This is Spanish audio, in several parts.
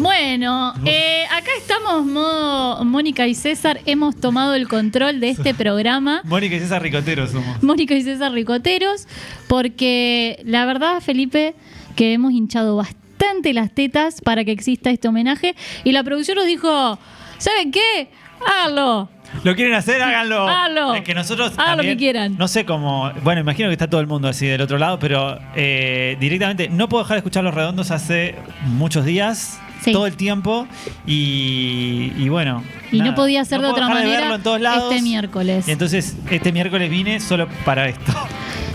Bueno, acá estamos modo Mónica y César, hemos tomado el control de este programa. Mónica y César Ricoteros somos. Mónica y César Ricoteros, porque la verdad, Felipe, que hemos hinchado bastante las tetas para que exista este homenaje y la producción nos dijo, ¿saben qué? Háganlo. ¿Lo quieren hacer? Háganlo. Háganlo. Es que nosotros Hagan lo también, que quieran. no sé cómo... Bueno, imagino que está todo el mundo así del otro lado, pero directamente no puedo dejar de escuchar Los Redondos hace muchos días, Sí. todo el tiempo, y bueno... Y nada, no podía ser de puedo otra dejar manera verlo en todos lados. este miércoles. Y entonces, este miércoles vine solo para esto.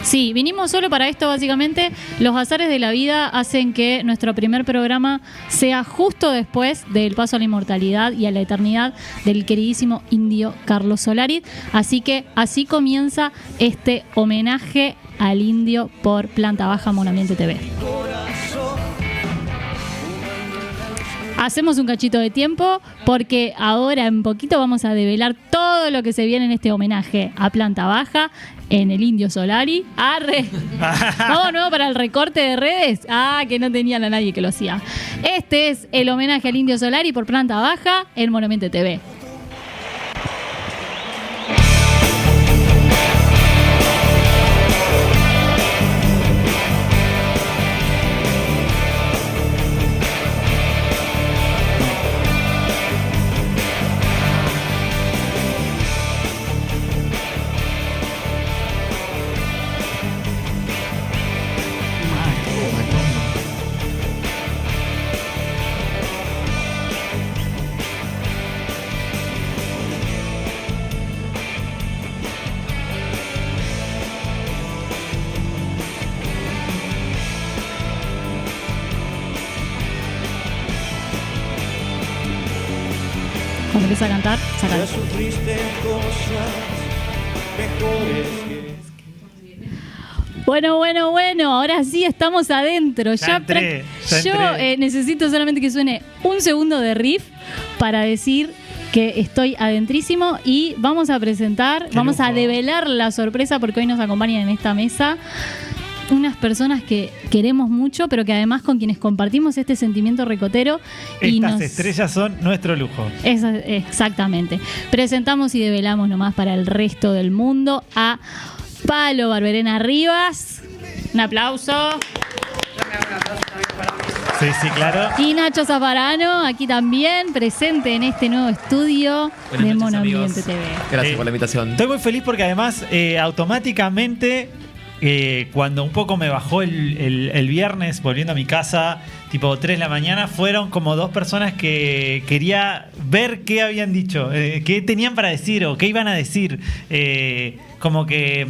Sí, vinimos solo para esto básicamente. Los azares de la vida hacen que nuestro primer programa sea justo después del paso a la inmortalidad y a la eternidad del queridísimo indio Carlos Solari. Así que así comienza este homenaje al indio por Planta Baja Monambiente TV. Hacemos un cachito de tiempo porque ahora en poquito vamos a develar todo lo que se viene en este homenaje a Planta Baja en el Indio Solari. ¡Arre! Vamos nuevo para el recorte de redes. Que no tenían a nadie que lo hacía. Este es el homenaje al Indio Solari por Planta Baja en Monambiente TV. Cuando empieza a cantar, saca. Ya sufriste cosas mejores que... Bueno, ahora sí estamos adentro. Ya entré. Yo necesito solamente que suene un segundo de riff para decir que estoy adentrísimo y vamos a presentar, vamos a develar la sorpresa porque hoy nos acompañan en esta mesa unas personas que queremos mucho, pero que además con quienes compartimos este sentimiento ricotero. Estas estrellas son nuestro lujo. Exactamente. Presentamos y develamos nomás para el resto del mundo a Palo Barberena Rivas. Un aplauso. Sí, claro. Y Nacho Zafarano, aquí también, presente en este nuevo estudio de Monambiente TV. Gracias por la invitación. Estoy muy feliz porque además automáticamente... cuando un poco me bajó el viernes volviendo a mi casa, tipo 3 de la mañana, fueron como 2 personas que quería ver qué habían dicho, qué tenían para decir o qué iban a decir. Como que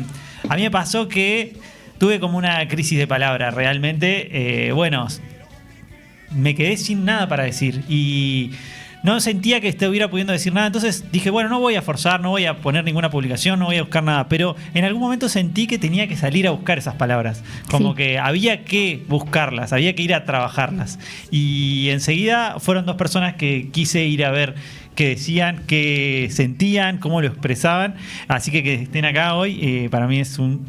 a mí me pasó que tuve como una crisis de palabra realmente. Me quedé sin nada para decir y no sentía que estuviera pudiendo decir nada. Entonces dije, bueno, no voy a forzar, no voy a poner ninguna publicación, no voy a buscar nada. Pero en algún momento sentí que tenía que salir a buscar esas palabras. Como que había que buscarlas, había que ir a trabajarlas. Y enseguida fueron 2 personas que quise ir a ver qué decían, qué sentían, cómo lo expresaban. Así que estén acá hoy, para mí es un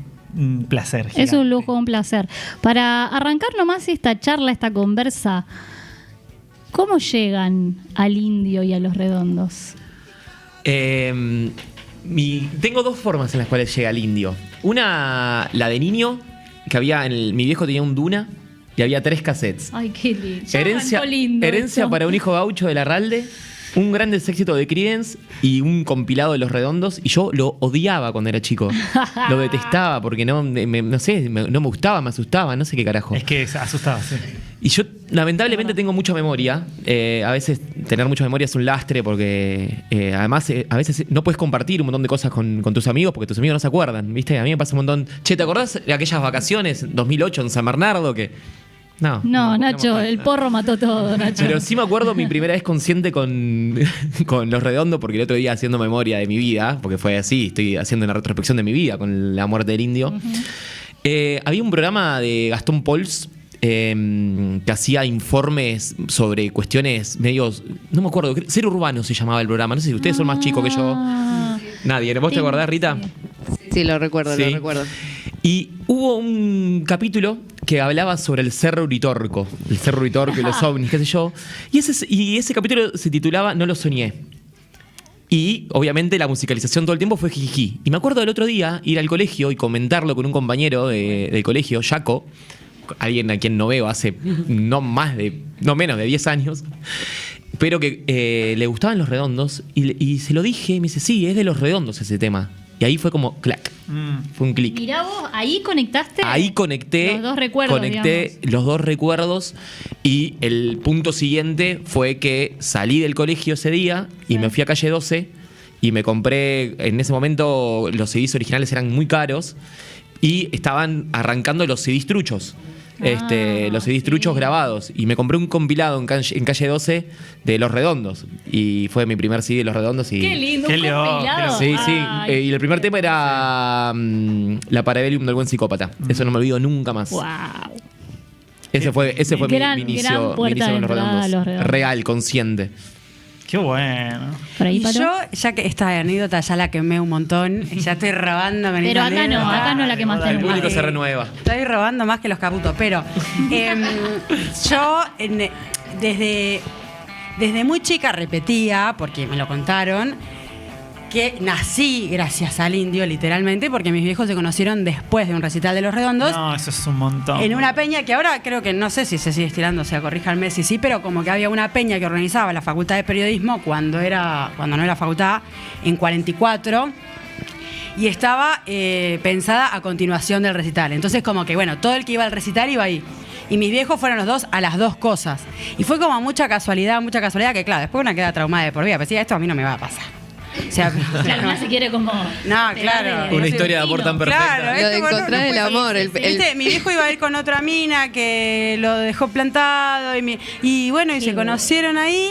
placer. Es un lujo, un placer. Para arrancar nomás esta charla, esta conversa, ¿cómo llegan al indio y a los redondos? Tengo 2 formas en las cuales llega el indio. Una, la de niño, que había mi viejo tenía un Duna y había 3 cassettes. Ay, qué lindo. Herencia esto. para un hijo gaucho de Larralde, un gran éxito de Creedence y un compilado de Los Redondos. Y yo lo odiaba cuando era chico. Lo detestaba porque no me gustaba, me asustaba, no sé qué carajo. Es que asustaba, sí. Y yo lamentablemente tengo mucha memoria. A veces tener mucha memoria es un lastre porque además a veces no puedes compartir un montón de cosas con tus amigos porque tus amigos no se acuerdan, ¿viste? A mí me pasa un montón. Che, ¿te acordás de aquellas vacaciones en 2008 en San Bernardo que... No, Nacho, el porro mató todo, Nacho. Pero sí me acuerdo mi primera vez consciente con Los Redondos, porque el otro día haciendo memoria de mi vida, porque fue así, estoy haciendo una retrospección de mi vida con la muerte del indio. Había un programa de Gastón Pols que hacía informes sobre cuestiones medios, no me acuerdo, Ser Urbano se llamaba el programa, no sé si ustedes son más chicos que yo. Nadie, ¿vos te acordás, Rita? Sí, lo recuerdo, Sí. lo recuerdo. Y hubo un capítulo que hablaba sobre el Cerro Uritorco. El Cerro Uritorco y los ovnis, qué sé yo. Y ese capítulo se titulaba No lo soñé. Y obviamente la musicalización todo el tiempo fue jiji. Y me acuerdo del otro día ir al colegio y comentarlo con un compañero del colegio, Jaco, alguien a quien no veo hace no menos de 10 años, pero que le gustaban Los Redondos. Y se lo dije y me dice, sí, es de Los Redondos ese tema. Y ahí fue como clac. Fue un clic. Mirá vos, ahí conectaste. Ahí conecté los dos recuerdos. Los dos recuerdos. Y el punto siguiente fue que salí del colegio ese día y me fui a calle 12 y me compré. En ese momento los CDs originales eran muy caros y estaban arrancando los CDs truchos. Los CDs truchos grabados. Y me compré un compilado en calle 12 de Los Redondos. Y fue mi primer CD de Los Redondos. Y Qué lindo, Qué un loco, compilado. sí, sí. Ay, Y el primer tema era La Parabellum del Buen Psicópata. Eso no me olvido nunca más. wow. Ese fue Gran- mi inicio, gran mi puerta inicio de con Los entrada a Redondos. Los Redondos. Real, consciente. Qué bueno. Por ahí, Y Palo. yo, ya que esta anécdota ya la quemé un montón, ya estoy robando. Pero acá no la quemaste El nunca. público se renueva. Estoy robando más que los caputos, pero yo desde muy chica repetía, porque me lo contaron, que nací gracias al Indio, literalmente, porque mis viejos se conocieron después de un recital de Los Redondos. No, eso es un montón. En una peña que ahora creo que no sé si se sigue estirando, o sea, corríjanme si sí, pero como que había una peña que organizaba la Facultad de Periodismo cuando no era facultad, en 44, y estaba pensada a continuación del recital. Entonces como que, bueno, todo el que iba al recital iba ahí. Y mis viejos fueron los dos a las dos cosas. Y fue como mucha casualidad, que claro, después una queda traumada de por vida. Pero decía, esto a mí no me va a pasar. O sea, Claro, una se quiere como. No, claro. Una historia de amor tan perfecta. Claro, Lo de esto, bueno, encontrar el fue- amor, ¿Viste? Mi viejo iba a ir con otra mina que lo dejó plantado y bueno, y se conocieron ahí.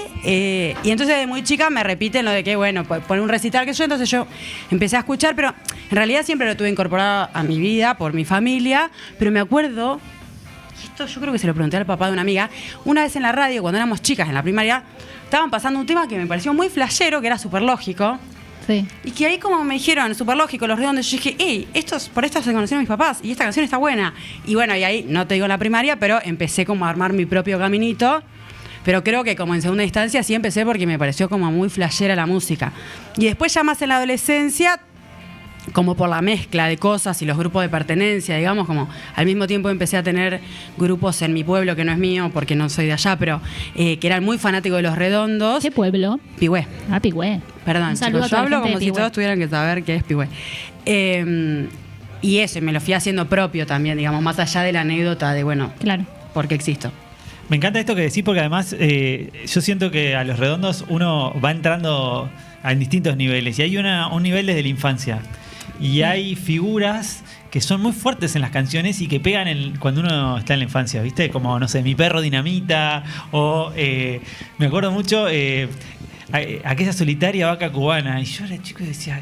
Y entonces de muy chica me repiten lo de que, bueno, poner un recital que yo, entonces yo empecé a escuchar, pero en realidad siempre lo tuve incorporado a mi vida por mi familia, pero me acuerdo, y esto yo creo que se lo pregunté al papá de una amiga, una vez en la radio, cuando éramos chicas en la primaria, estaban pasando un tema que me pareció muy flashero, que era súper lógico. Sí. Y que ahí como me dijeron, súper lógico, Los Redondos, yo dije, por esto se conocieron mis papás, y esta canción está buena. Y bueno, y ahí, no te digo en la primaria, pero empecé como a armar mi propio caminito. Pero creo que como en segunda instancia sí empecé porque me pareció como muy flashera la música. Y después ya más en la adolescencia, como por la mezcla de cosas y los grupos de pertenencia, digamos, como al mismo tiempo empecé a tener grupos en mi pueblo, que no es mío porque no soy de allá, pero que eran muy fanáticos de Los Redondos. ¿Qué pueblo? Pigüé. Ah, Pigüé. Perdón, Un saludo chicos, a yo toda la hablo gente como de si Pigüé. todos tuvieran que saber qué es Pigüé. Y eso, me lo fui haciendo propio también, digamos, más allá de la anécdota de, bueno, Claro. ¿por qué existo? Me encanta esto que decís porque además yo siento que a Los Redondos uno va entrando en distintos niveles y hay un nivel desde la infancia y hay figuras que son muy fuertes en las canciones y que pegan cuando uno está en la infancia, ¿viste? Como, no sé, Mi Perro Dinamita o me acuerdo mucho aquella solitaria vaca cubana y yo era chico y decía...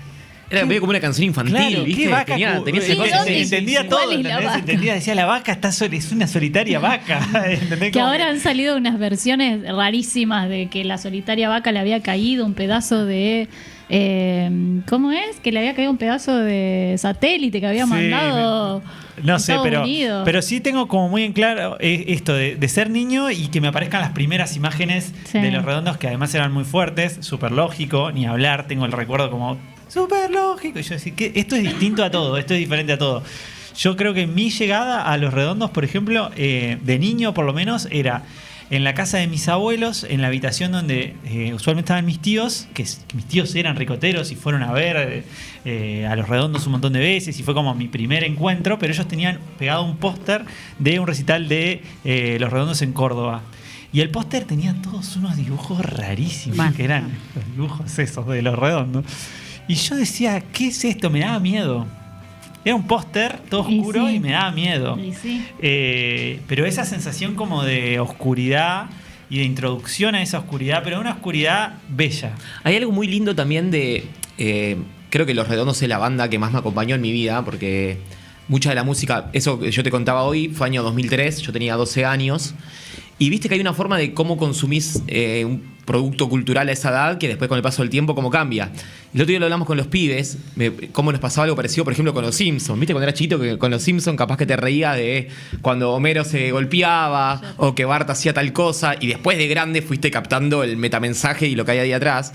Era medio como una canción infantil, Claro, ¿viste? ¿qué vaca Tenía cu- ese Sí, coso. ¿dónde? entendía Sí, todo, ¿cuál es la ¿entendés? vaca? Entendía, decía la vaca es una solitaria vaca. ¿Entendés? Que Como ahora han salido unas versiones rarísimas de que la solitaria vaca le había caído un pedazo de. ¿Cómo es? Que le había caído un pedazo de satélite que había Sí, mandado. no sé, Estados pero Unidos. sí tengo como muy en claro esto de ser niño y que me aparezcan las primeras imágenes Sí. de Los Redondos que además eran muy fuertes, súper lógico, ni hablar, tengo el recuerdo como súper lógico. Y yo decía, que esto es distinto a todo, esto es diferente a todo. Yo creo que mi llegada a Los Redondos, por ejemplo, de niño por lo menos, era en la casa de mis abuelos, en la habitación donde usualmente estaban mis tíos, que mis tíos eran ricoteros y fueron a ver a Los Redondos un montón de veces y fue como mi primer encuentro, pero ellos tenían pegado un póster de un recital de Los Redondos en Córdoba. Y el póster tenía todos unos dibujos rarísimos, Bueno. que eran los dibujos esos de Los Redondos. Y yo decía, ¿qué es esto? Me daba miedo. Era un póster todo Y oscuro sí. y me daba miedo. Y sí. Pero esa sensación como de oscuridad y de introducción a esa oscuridad, pero una oscuridad bella. Hay algo muy lindo también de... creo que Los Redondos es la banda que más me acompañó en mi vida, porque mucha de la música, eso que yo te contaba hoy, fue año 2003, yo tenía 12 años, Y viste que hay una forma de cómo consumís un producto cultural a esa edad que después con el paso del tiempo cómo cambia. El otro día lo hablamos con los pibes, cómo nos pasaba algo parecido, por ejemplo, con los Simpsons. ¿Viste cuando era chiquito que con los Simpsons capaz que te reía de cuando Homero se golpeaba o que Bart hacía tal cosa y después de grande fuiste captando el metamensaje y lo que hay ahí atrás?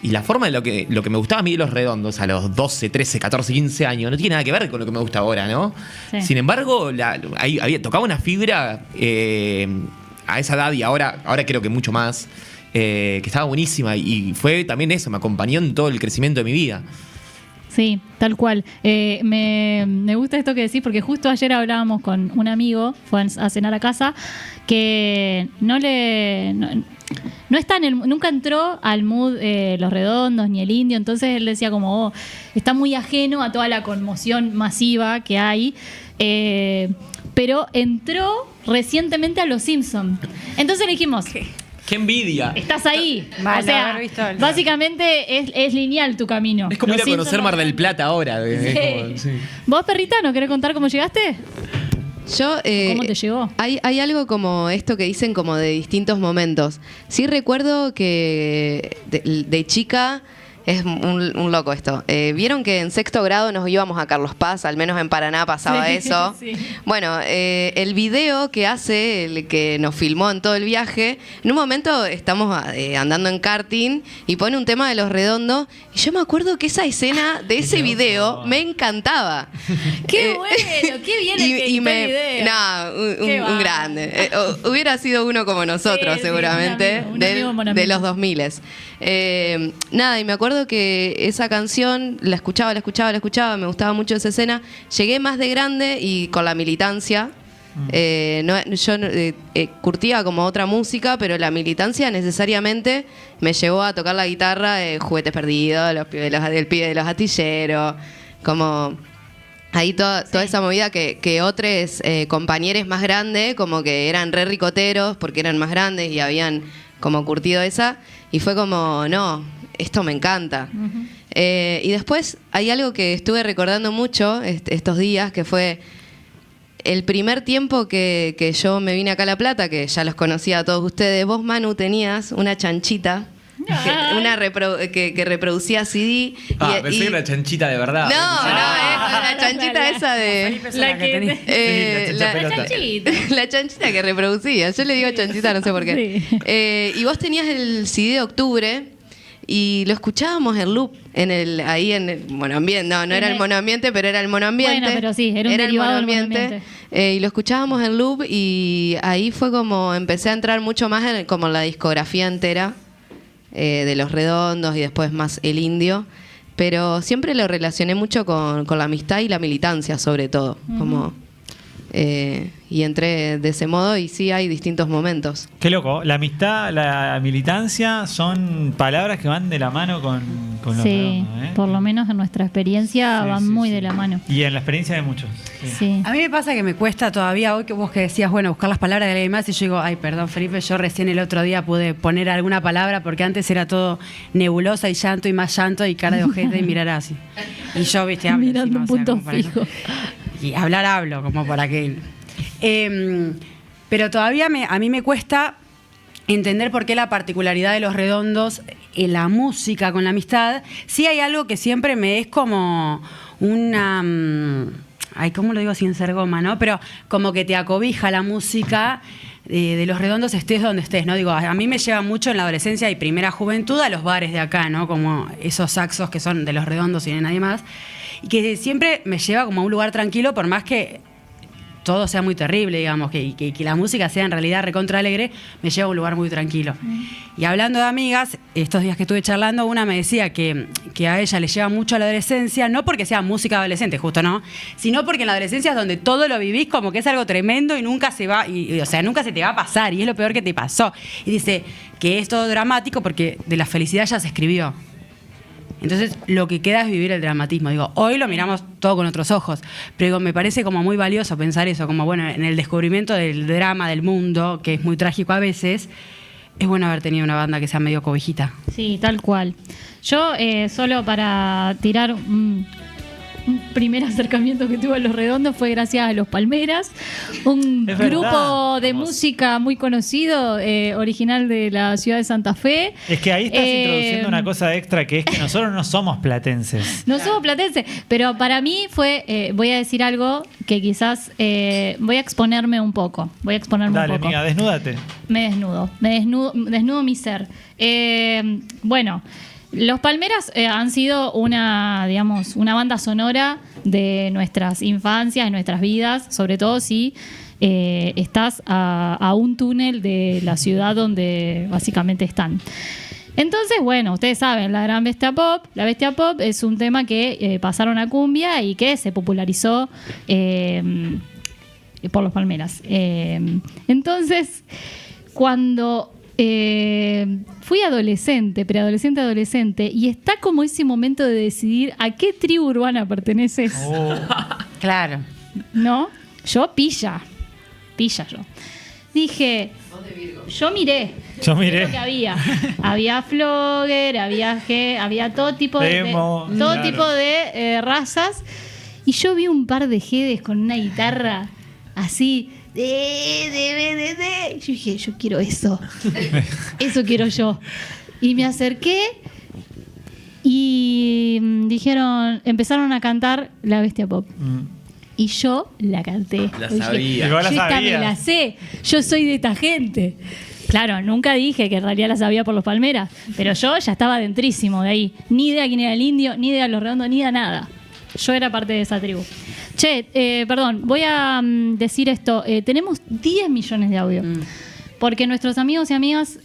Y la forma de lo que me gustaba a mí de Los Redondos a los 12, 13, 14, 15 años no tiene nada que ver con lo que me gusta ahora, ¿no? Sí. Sin embargo, tocaba una fibra a esa edad y ahora creo que mucho más, que estaba buenísima y fue también eso, me acompañó en todo el crecimiento de mi vida. Sí, tal cual. Me gusta esto que decís porque justo ayer hablábamos con un amigo, fue a cenar a casa, que no está nunca entró al mood Los Redondos ni el Indio, entonces él decía como, está muy ajeno a toda la conmoción masiva que hay, pero entró recientemente a Los Simpsons. Entonces le dijimos... ¡Qué envidia! Estás ahí. Vale, o sea, haber visto el- básicamente es lineal tu camino. Es como ir Los a conocer Simpsons Mar del Plata ahora. Sí. Es como, sí. ¿Vos, perrita, no querés contar cómo llegaste? Yo, ¿Cómo te llegó? Hay algo como esto que dicen como de distintos momentos. Sí recuerdo que de chica es un loco esto. Vieron que en sexto grado nos íbamos a Carlos Paz, al menos en Paraná pasaba Sí, eso. sí. Bueno, el video que hace, el que nos filmó en todo el viaje, en un momento estamos andando en karting y pone un tema de Los Redondos y yo me acuerdo que esa escena de ese video me encantaba. ¡Qué bueno! ¡Qué bien el que editó el video! Qué Un bárbaro. grande. Hubiera sido uno como nosotros, Sí, sí, seguramente, un amigo mon de amigo. los 2000. Nada, y me acuerdo que esa canción la escuchaba, me gustaba mucho esa escena. Llegué más de grande y con la militancia. Yo curtía como otra música, pero la militancia necesariamente me llevó a tocar la guitarra, Juguetes Perdidos, el pibe de los astilleros, como ahí toda esa movida que otros compañeros más grandes, como que eran re ricoteros porque eran más grandes y habían como curtido esa, y fue como, no, esto me encanta. Y después hay algo que estuve recordando mucho estos días, que fue el primer tiempo que yo me vine acá a La Plata, que ya los conocía a todos ustedes. Vos, Manu, tenías una chanchita que reproducía CD. Pensé que era chanchita de verdad. No, la chanchita esa de... La que tenía. la pelota. chanchita. La chanchita que reproducía. Yo le digo chanchita, no sé por qué. Sí. Y vos tenías el CD de Octubre y lo escuchábamos en loop ahí en el monoambiente. No era el monoambiente, pero era el monoambiente. Bueno, pero sí, era un el derivado del monoambiente. Y lo escuchábamos en loop y ahí fue como empecé a entrar mucho más en como la discografía entera de Los Redondos y después más el Indio. Pero siempre lo relacioné mucho con la amistad y la militancia, sobre todo. Como, y entré de ese modo y sí hay distintos momentos. Qué loco. La amistad, la militancia son palabras que van de la mano con Los Sí, Redondos, ¿eh? por lo menos en nuestra experiencia Sí, van sí, muy sí. de la mano. Y en la experiencia de muchos. Sí. Sí. A mí me pasa que me cuesta todavía, hoy que vos que decías, bueno, buscar las palabras de alguien más, y yo digo, ay, perdón, Felipe, yo recién el otro día pude poner alguna palabra porque antes era todo nebulosa y más llanto y cara de ojete y mirar así. Y yo, viste, hablo Mirando encima, un o sea, punto como para fijo. Y hablo, como para que... pero todavía a mí me cuesta entender por qué la particularidad de Los Redondos en la música con la amistad. Sí hay algo que siempre me es como una... ay, ¿cómo lo digo sin ser goma, no? Pero como que te acobija la música de Los Redondos, estés donde estés, ¿no? Digo, a mí me lleva mucho en la adolescencia y primera juventud a los bares de acá, ¿no? Como esos saxos que son de Los Redondos y de nadie más. Y que siempre me lleva como a un lugar tranquilo, por más que todo sea muy terrible, digamos, que la música sea en realidad recontra alegre, me lleva a un lugar muy tranquilo. Y hablando de amigas, estos días que estuve charlando, una me decía que a ella le lleva mucho a la adolescencia, no porque sea música adolescente, justo no, sino porque en la adolescencia es donde todo lo vivís como que es algo tremendo y nunca se va, o sea, nunca se te va a pasar y es lo peor que te pasó. Y dice que es todo dramático porque de la felicidad ya se escribió. Entonces, lo que queda es vivir el dramatismo. Digo, hoy lo miramos todo con otros ojos, pero digo, me parece como muy valioso pensar eso, como bueno, en el descubrimiento del drama del mundo, que es muy trágico a veces, es bueno haber tenido una banda que sea medio cobijita. Sí, tal cual. Yo, solo para tirar primer acercamiento que tuve a Los Redondos fue gracias a Los Palmeras, un Es grupo verdad. de música muy conocido, original de la ciudad de Santa Fe. Es que ahí estás introduciendo una cosa extra, que es que nosotros no somos platenses. No somos platenses, pero para mí fue, voy a decir algo que quizás voy a exponerme un poco. Dale, amiga, desnúdate. Me desnudo mi ser. Bueno, Los Palmeras han sido una banda sonora de nuestras infancias, de nuestras vidas, sobre todo si estás a un túnel de la ciudad donde básicamente están. Entonces, bueno, ustedes saben, la gran Bestia Pop. La Bestia Pop es un tema que pasaron a cumbia y que se popularizó por Los Palmeras. Entonces, cuando fui preadolescente, y está como ese momento de decidir a qué tribu urbana perteneces, Claro. ¿no? Yo pilla yo. Dije, yo miré lo que había flogger, había todo tipo Demo, de todo claro. tipo de razas, y yo vi un par de jedes con una guitarra así y yo dije, yo quiero eso. Eso quiero yo. Y me acerqué y empezaron a cantar La Bestia Pop. Y yo la canté. La Dije, sabía. Igual la yo esta me sabías. la sé. Yo soy de esta gente. Claro, nunca dije que en realidad la sabía por Los Palmeras, pero yo ya estaba dentrísimo de ahí. Ni idea quién era el indio, ni idea Los Redondos, ni idea nada. Yo era parte de esa tribu. Che, perdón, voy a decir esto. Tenemos 10 millones de audio. Porque nuestros amigos y amigas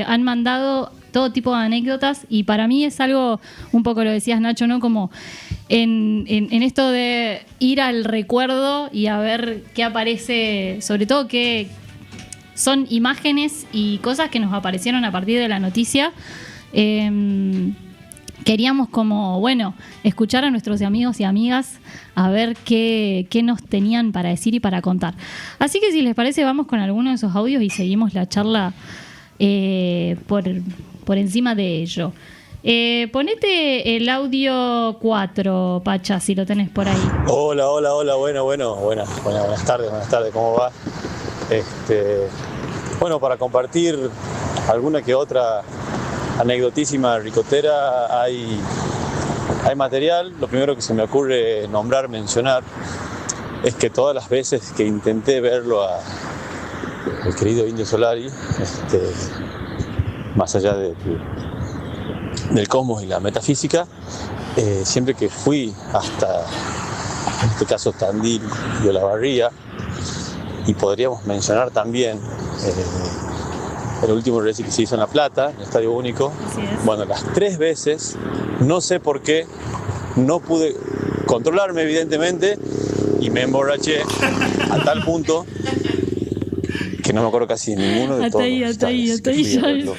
han mandado todo tipo de anécdotas, y para mí es algo, un poco lo decías, Nacho, ¿no? Como en esto de ir al recuerdo y a ver qué aparece, sobre todo que son imágenes y cosas que nos aparecieron a partir de la noticia. Queríamos como, bueno, escuchar a nuestros amigos y amigas a ver qué nos tenían para decir y para contar. Así que si les parece, vamos con alguno de esos audios y seguimos la charla por encima de ello. Ponete el audio 4, Pacha, si lo tenés por ahí. Hola, buenas tardes, ¿cómo va? Bueno, para compartir alguna que otra anecdotísima ricotera, hay material. Lo primero que se me ocurre mencionar, es que todas las veces que intenté verlo al querido Indio Solari, más allá del cosmos y la metafísica, siempre que fui hasta, en este caso, Tandil y Olavarría, y podríamos mencionar también el último recital que se hizo en La Plata, en el Estadio Único. Así es. Bueno, las 3 veces, no sé por qué, no pude controlarme, evidentemente, y me emborraché a tal punto que no me acuerdo casi ninguno de todos los recitales que fui a verlo.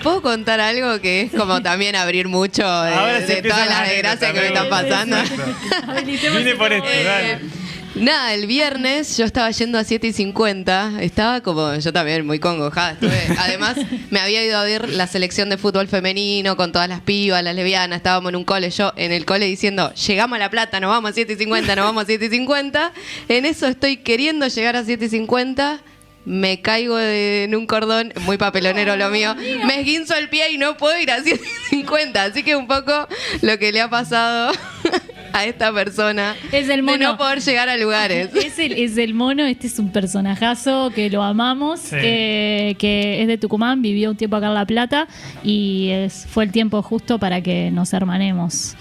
¿Puedo contar algo que es como también abrir mucho Ahora sí de empieza todas la las desgracias que me están pasando? Vine por esto, dale. Nada, el viernes yo estaba yendo a 7:50, estaba como yo también muy congojada. Además, me había ido a ver la selección de fútbol femenino con todas las pibas, las lesbianas, estábamos en un cole, yo en el cole diciendo, llegamos a La Plata, nos vamos a 7:50. En eso estoy queriendo llegar a 7:50. Me caigo en un cordón, muy papelonero lo mío, me esguinzo el pie y no puedo ir a 7:50. Así que un poco lo que le ha pasado a esta persona Es el mono. de no poder llegar a lugares. Es el mono, este es un personajazo que lo amamos, Sí. que es de Tucumán, vivió un tiempo acá en La Plata y fue el tiempo justo para que nos hermanemos.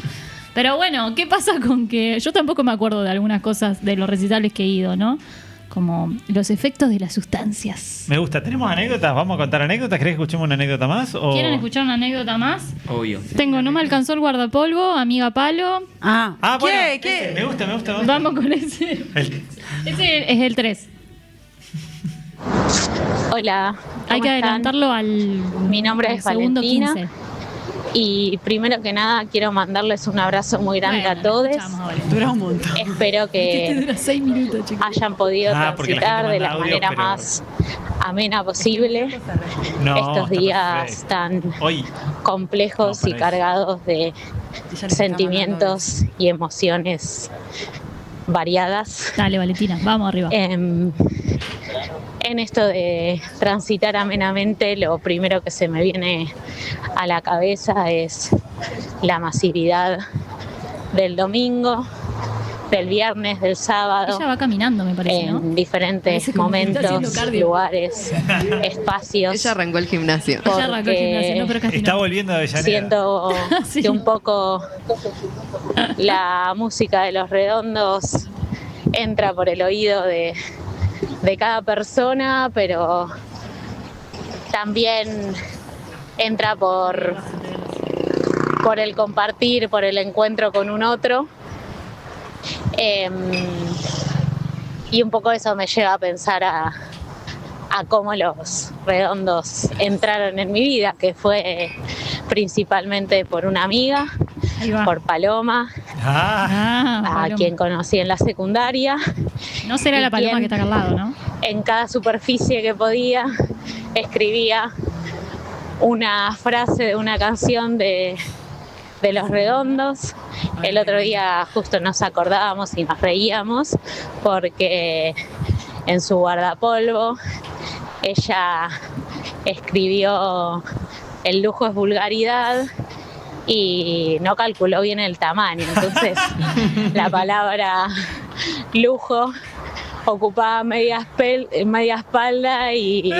Pero bueno, ¿qué pasa con que yo tampoco me acuerdo de algunas cosas de los recitales que he ido, ¿no? Como los efectos de las sustancias. Me gusta. ¿Tenemos anécdotas? ¿Vamos a contar anécdotas? ¿Querés que escuchemos una anécdota más? O... ¿Quieren escuchar una anécdota más? Obvio. Tengo, no me alcanzó el guardapolvo, amiga Palo. Ah, bueno. ¿Qué? Me gusta. Vamos con ese. Ese es el 3. Hola, Hay ¿cómo que están? adelantarlo al Mi nombre es segundo Valentina. 15. Y primero que nada quiero mandarles un abrazo muy grande Bueno, a todos. escuchamos ahora. Dura un montón. Espero Este que dura 6 minutos, chicos. hayan podido Porque la gente transitar de manda la audio, manera pero- más amena posible No, estos está días perfecto. tan Hoy. complejos No, y para eso. cargados de sentimientos y emociones variadas. Dale, Valentina, vamos arriba. En esto de transitar amenamente, lo primero que se me viene a la cabeza es la masividad del domingo, del viernes, del sábado. Ella va caminando, me parece, ¿no? En diferentes Parece como que está momentos, haciendo cardio. lugares, espacios. Ella arrancó el gimnasio. Ella arrancó el gimnasio, no, pero casi Está no. volviendo de Avellaneda. Siento Sí. que un poco la música de Los Redondos entra por el oído de cada persona, pero también entra por el compartir, por el encuentro con un otro. Y un poco eso me lleva a pensar a cómo Los Redondos entraron en mi vida, que fue principalmente por una amiga, Ahí va. por Paloma, Ah, a Paloma. quien conocí en la secundaria. No será la ¿Y Paloma quién? que está acá al lado, ¿no? En cada superficie que podía, escribía una frase de una canción de Los Redondos. El otro día justo nos acordábamos y nos reíamos porque en su guardapolvo ella escribió "El lujo es vulgaridad" y no calculó bien el tamaño. Entonces la palabra lujo ocupaba media espalda y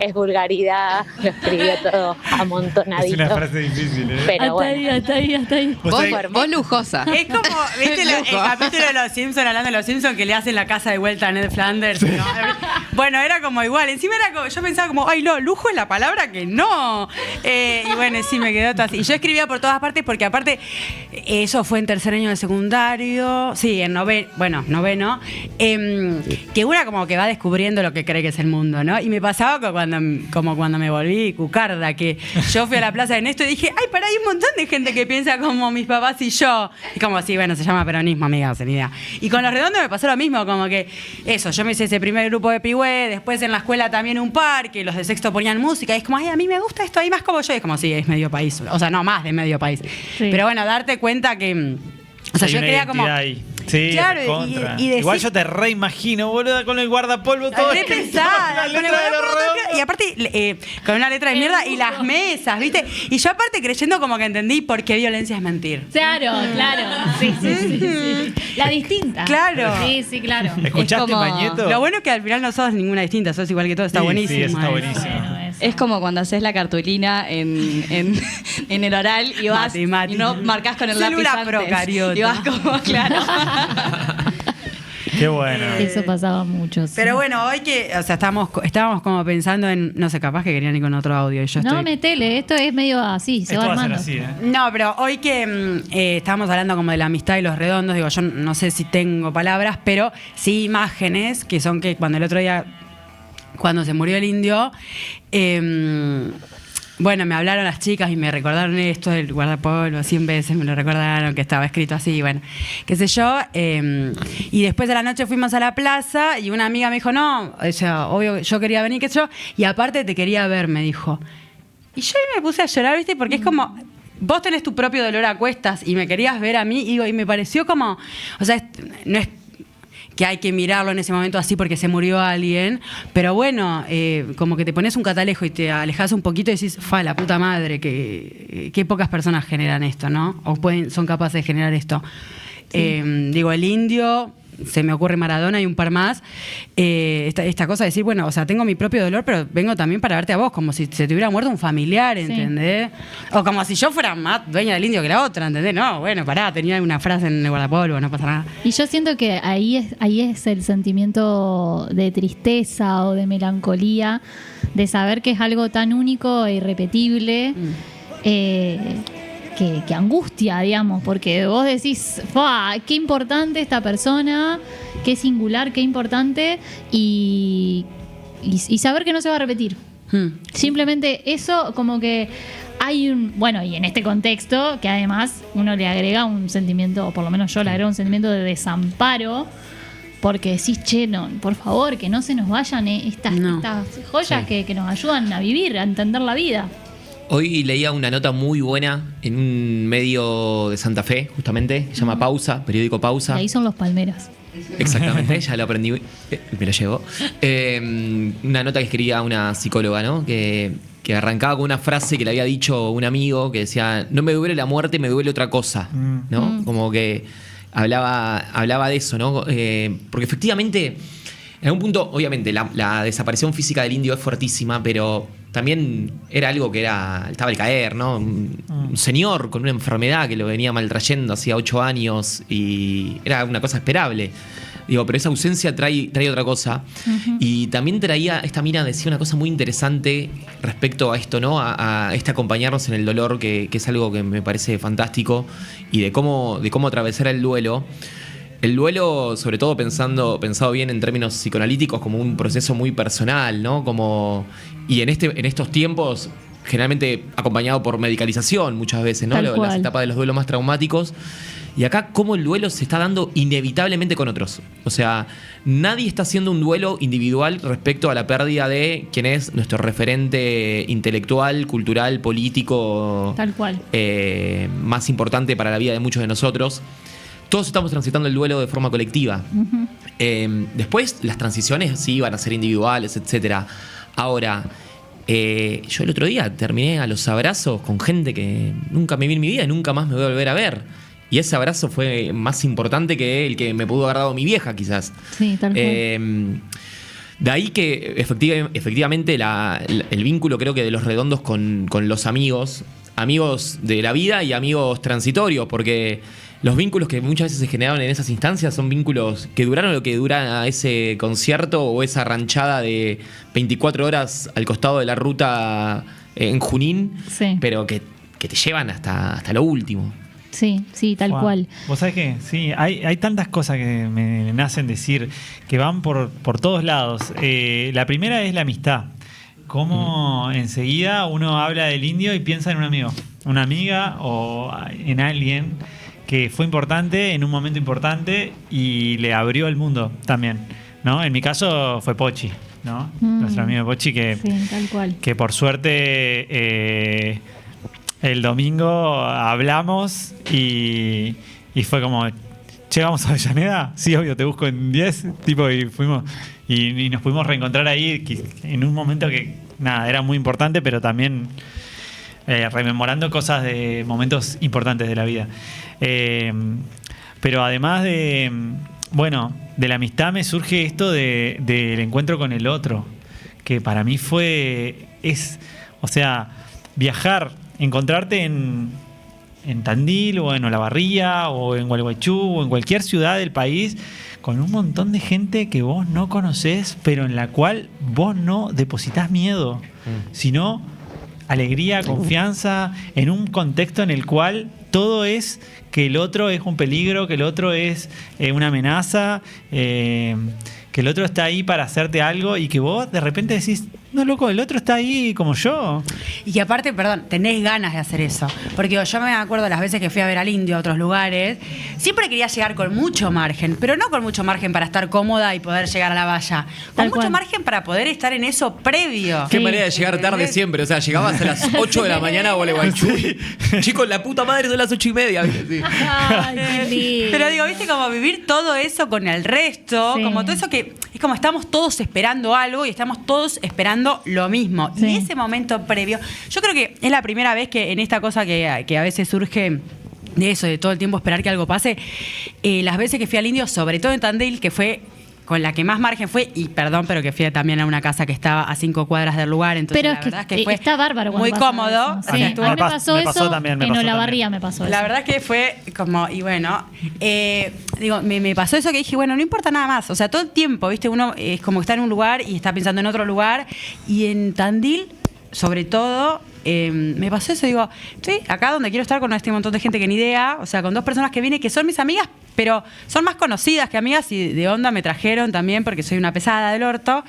es vulgaridad. Lo escribió todo es amontonadito. una frase difícil, ¿eh? Pero Hasta bueno. ahí, hasta ahí, hasta ahí. Vos Vos, sabés- vos lujosa. Es como, ¿viste el capítulo de Los Simpsons, hablando de Los Simpsons, que le hacen la casa de vuelta a Ned Flanders? ¿No? Bueno, era como igual. Encima era como, yo pensaba como, ay, no, lujo es la palabra que no. Y bueno, sí, me quedó todo así. Y yo escribía por todas partes porque aparte, eso fue en tercer año de secundario, sí, en noveno, que una como que va descubriendo lo que cree que es el mundo, ¿no? Y me pasaba como cuando me volví cucarda, que yo fui a la plaza de Néstor y dije, ay, pará, hay un montón de gente que piensa como mis papás y yo. Y como así, bueno, se llama peronismo, amiga, sin idea. Y con Los Redondos me pasó lo mismo, como que eso, yo me hice ese primer grupo de Pigüé, después en la escuela también un par, que los de sexto ponían música, y es como, ay, a mí me gusta esto, ahí más como yo, y es como, sí, es medio país, o sea, no, más de medio país. Sí. Pero bueno, darte cuenta que, o sea, Hay yo una quería como... identidad ahí. Sí, Claro, recontra. y decir- Igual yo te reimagino, boluda, con el guardapolvo todo Re escrito, pesada, la con letra el de Los guardapolvo, Redondos. y aparte con una letra de mierda y las mesas, ¿viste? Y yo aparte creyendo como que entendí por qué violencia es mentir. Claro, claro. Sí, sí, sí, sí. La distinta. Claro. Sí, sí, claro. ¿Escuchaste, como- Mañeto? Lo bueno es que al final no sos ninguna distinta, sos igual que todo, está Sí, buenísimo. sí, eso está eso. buenísimo. Bueno, eso. Es como cuando haces la cartulina en el oral y vas Mati. y no marcás con el Célula lápiz antes. procariota. Y vas como, claro. Qué bueno. Eso pasaba mucho. sí. Pero bueno, hoy que, o sea, estábamos como pensando en, no sé, capaz que querían ir con otro audio y yo No, estoy... metele, esto es medio así, se Esto va va a ser armando. así, ¿eh? No, pero hoy que estábamos hablando como de la amistad y Los Redondos, digo, yo no sé si tengo palabras, pero sí imágenes, que son que cuando el otro día, cuando se murió el indio, bueno, me hablaron las chicas y me recordaron esto del guardapolvo, 100 veces me lo recordaron, que estaba escrito así, bueno, qué sé yo. Y después de la noche fuimos a la plaza y una amiga me dijo, no, o sea, obvio, yo quería venir, qué sé yo, y aparte te quería ver, me dijo. Y yo ahí me puse a llorar, ¿viste? Porque es como, vos tenés tu propio dolor a cuestas y me querías ver a mí, y digo, y me pareció como, o sea, no es que hay que mirarlo en ese momento así porque se murió alguien, pero bueno, como que te pones un catalejo y te alejas un poquito y decís, fa, la puta madre, que pocas personas generan esto, ¿no? O son capaces de generar esto. Digo, el indio, se me ocurre Maradona y un par más, esta cosa de decir, bueno, o sea, tengo mi propio dolor, pero vengo también para verte a vos, como si se te hubiera muerto un familiar, ¿entendés? O como si yo fuera más dueña del indio que la otra, ¿entendés? No, bueno, pará, tenía una frase en el guardapolvo, no pasa nada. Y yo siento que ahí es el sentimiento de tristeza o de melancolía, de saber que es algo tan único e irrepetible, que angustia, digamos, porque vos decís, ¡fua! Qué importante esta persona, qué singular, qué importante, y saber que no se va a repetir. Simplemente eso, como que hay bueno, y en este contexto, que además uno le agrega un sentimiento, o por lo menos yo le agrego un sentimiento de desamparo, porque decís, che, no, por favor, que no se nos vayan estas joyas Sí. que nos ayudan a vivir, a entender la vida. Hoy leía una nota muy buena en un medio de Santa Fe, justamente, se llama Pausa, periódico Pausa. Y ahí son los Palmeras. Exactamente, ya lo aprendí, me lo llevo. Una nota que escribía una psicóloga, ¿no? Que arrancaba con una frase que le había dicho un amigo que decía: no me duele la muerte, me duele otra cosa, ¿no? Como que hablaba de eso, ¿no? Porque efectivamente, en algún punto, obviamente, la desaparición física del indio es fuertísima, pero también era algo que estaba al caer, ¿no? Un señor con una enfermedad que lo venía maltrayendo hacía 8 años y era una cosa esperable. Digo, pero esa ausencia trae otra cosa. Y también esta mina decía una cosa muy interesante respecto a esto, ¿no? A este acompañarnos en el dolor, que es algo que me parece fantástico, y de cómo atravesar el duelo. El duelo, sobre todo pensado bien en términos psicoanalíticos, como un proceso muy personal, ¿no? Y en estos tiempos, generalmente acompañado por medicalización muchas veces, ¿no? Las etapas de los duelos más traumáticos. Y acá, cómo el duelo se está dando inevitablemente con otros. O sea, nadie está haciendo un duelo individual respecto a la pérdida de quien es nuestro referente intelectual, cultural, político. Tal cual. Más importante para la vida de muchos de nosotros. Todos estamos transitando el duelo de forma colectiva. Después, las transiciones sí van a ser individuales, etcétera. Ahora, yo el otro día terminé a los abrazos con gente que nunca me vi en mi vida y nunca más me voy a volver a ver. Y ese abrazo fue más importante que el que me pudo haber dado mi vieja, quizás. Sí, tal cual. De ahí que efectivamente el vínculo, creo que de los redondos con los amigos de la vida y amigos transitorios, porque los vínculos que muchas veces se generaron en esas instancias son vínculos que duraron lo que dura ese concierto o esa ranchada de 24 horas al costado de la ruta en Junín, Sí. pero que te llevan hasta lo último. Sí, tal cual. ¿Vos sabés qué? Sí, hay tantas cosas que me nacen decir que van por todos lados. La primera es la amistad. Cómo enseguida uno habla del indio y piensa en un amigo, una amiga o en alguien que fue importante en un momento importante y le abrió el mundo también, ¿no? En mi caso fue Pochi, ¿no? Nuestro amigo Pochi Sí, tal cual. que por suerte el domingo hablamos y fue como: che, ¿vamos a Avellaneda? Sí, obvio, te busco en 10. Tipo, y fuimos y nos pudimos reencontrar ahí en un momento que, nada, era muy importante, pero también rememorando cosas de momentos importantes de la vida. Pero además de la amistad, me surge esto del encuentro con el otro, que para mí o sea, viajar, encontrarte en Tandil o en Olavarría o en Gualeguaychú o en cualquier ciudad del país con un montón de gente que vos no conocés, pero en la cual vos no depositás miedo, sino alegría, confianza, en un contexto en el cual todo es que el otro es un peligro, que el otro es una amenaza, que el otro está ahí para hacerte algo y que vos de repente decís: no, loco, el otro está ahí como yo. Y que aparte, perdón, tenés ganas de hacer eso. Porque yo me acuerdo las veces que fui a ver al indio a otros lugares, siempre quería llegar con mucho margen, pero no con mucho margen para estar cómoda y poder llegar a la valla. Con mucho margen para poder estar en eso previo. Qué manera de llegar tarde siempre. O sea, llegabas a las 8 de la mañana a Gualeguaychú. Chicos, la puta madre son las 8:30. Sí. Ay, qué lindo. Pero digo, viste, como vivir todo eso con el resto, como todo eso que es como estamos todos esperando algo y estamos todos esperando lo mismo. Sí. Y ese momento previo, yo creo que es la primera vez que en esta cosa que a veces surge de eso, de todo el tiempo esperar que algo pase, las veces que fui al indio, sobre todo en Tandil, que fue con la que más margen fue, y perdón, pero que fui también a una casa que estaba a 5 cuadras del lugar, entonces Pero la verdad es que fue está bárbaro muy cuando pasa cómodo. eso. O Sí, sea, a mí me pasó eso también, me en pasó Olavarría, también. me pasó eso. La verdad que fue como, y bueno, digo, me pasó eso que dije, bueno, no importa nada más. O sea, todo el tiempo, ¿viste? Uno es como que está en un lugar y está pensando en otro lugar. Y en Tandil, sobre todo, me pasó eso. Digo, estoy acá donde quiero estar con este montón de gente que ni idea. O sea, con 2 personas que vienen que son mis amigas, pero son más conocidas que amigas y de onda me trajeron también porque soy una pesada del orto.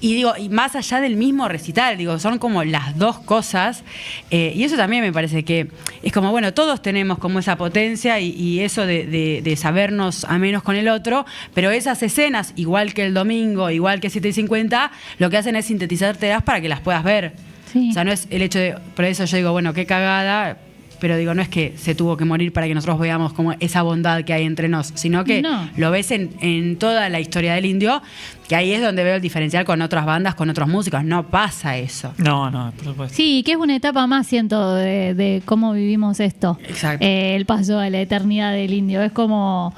Y digo, y más allá del mismo recital, digo, son como las dos cosas. Y eso también me parece que es como, bueno, todos tenemos como esa potencia y eso de sabernos a menos con el otro, pero esas escenas, igual que el domingo, igual que 7:50, lo que hacen es sintetizártelas para que las puedas ver. Sí. O sea, no es el hecho de, por eso yo digo, bueno, qué cagada, pero digo, no es que se tuvo que morir para que nosotros veamos como esa bondad que hay entre nos, sino que No. lo ves en toda la historia del indio, que ahí es donde veo el diferencial con otras bandas, con otros músicos. No pasa eso. No, por supuesto. Sí, que es una etapa más, siento, de cómo vivimos esto. Exacto. El paso a la eternidad del indio. Es como,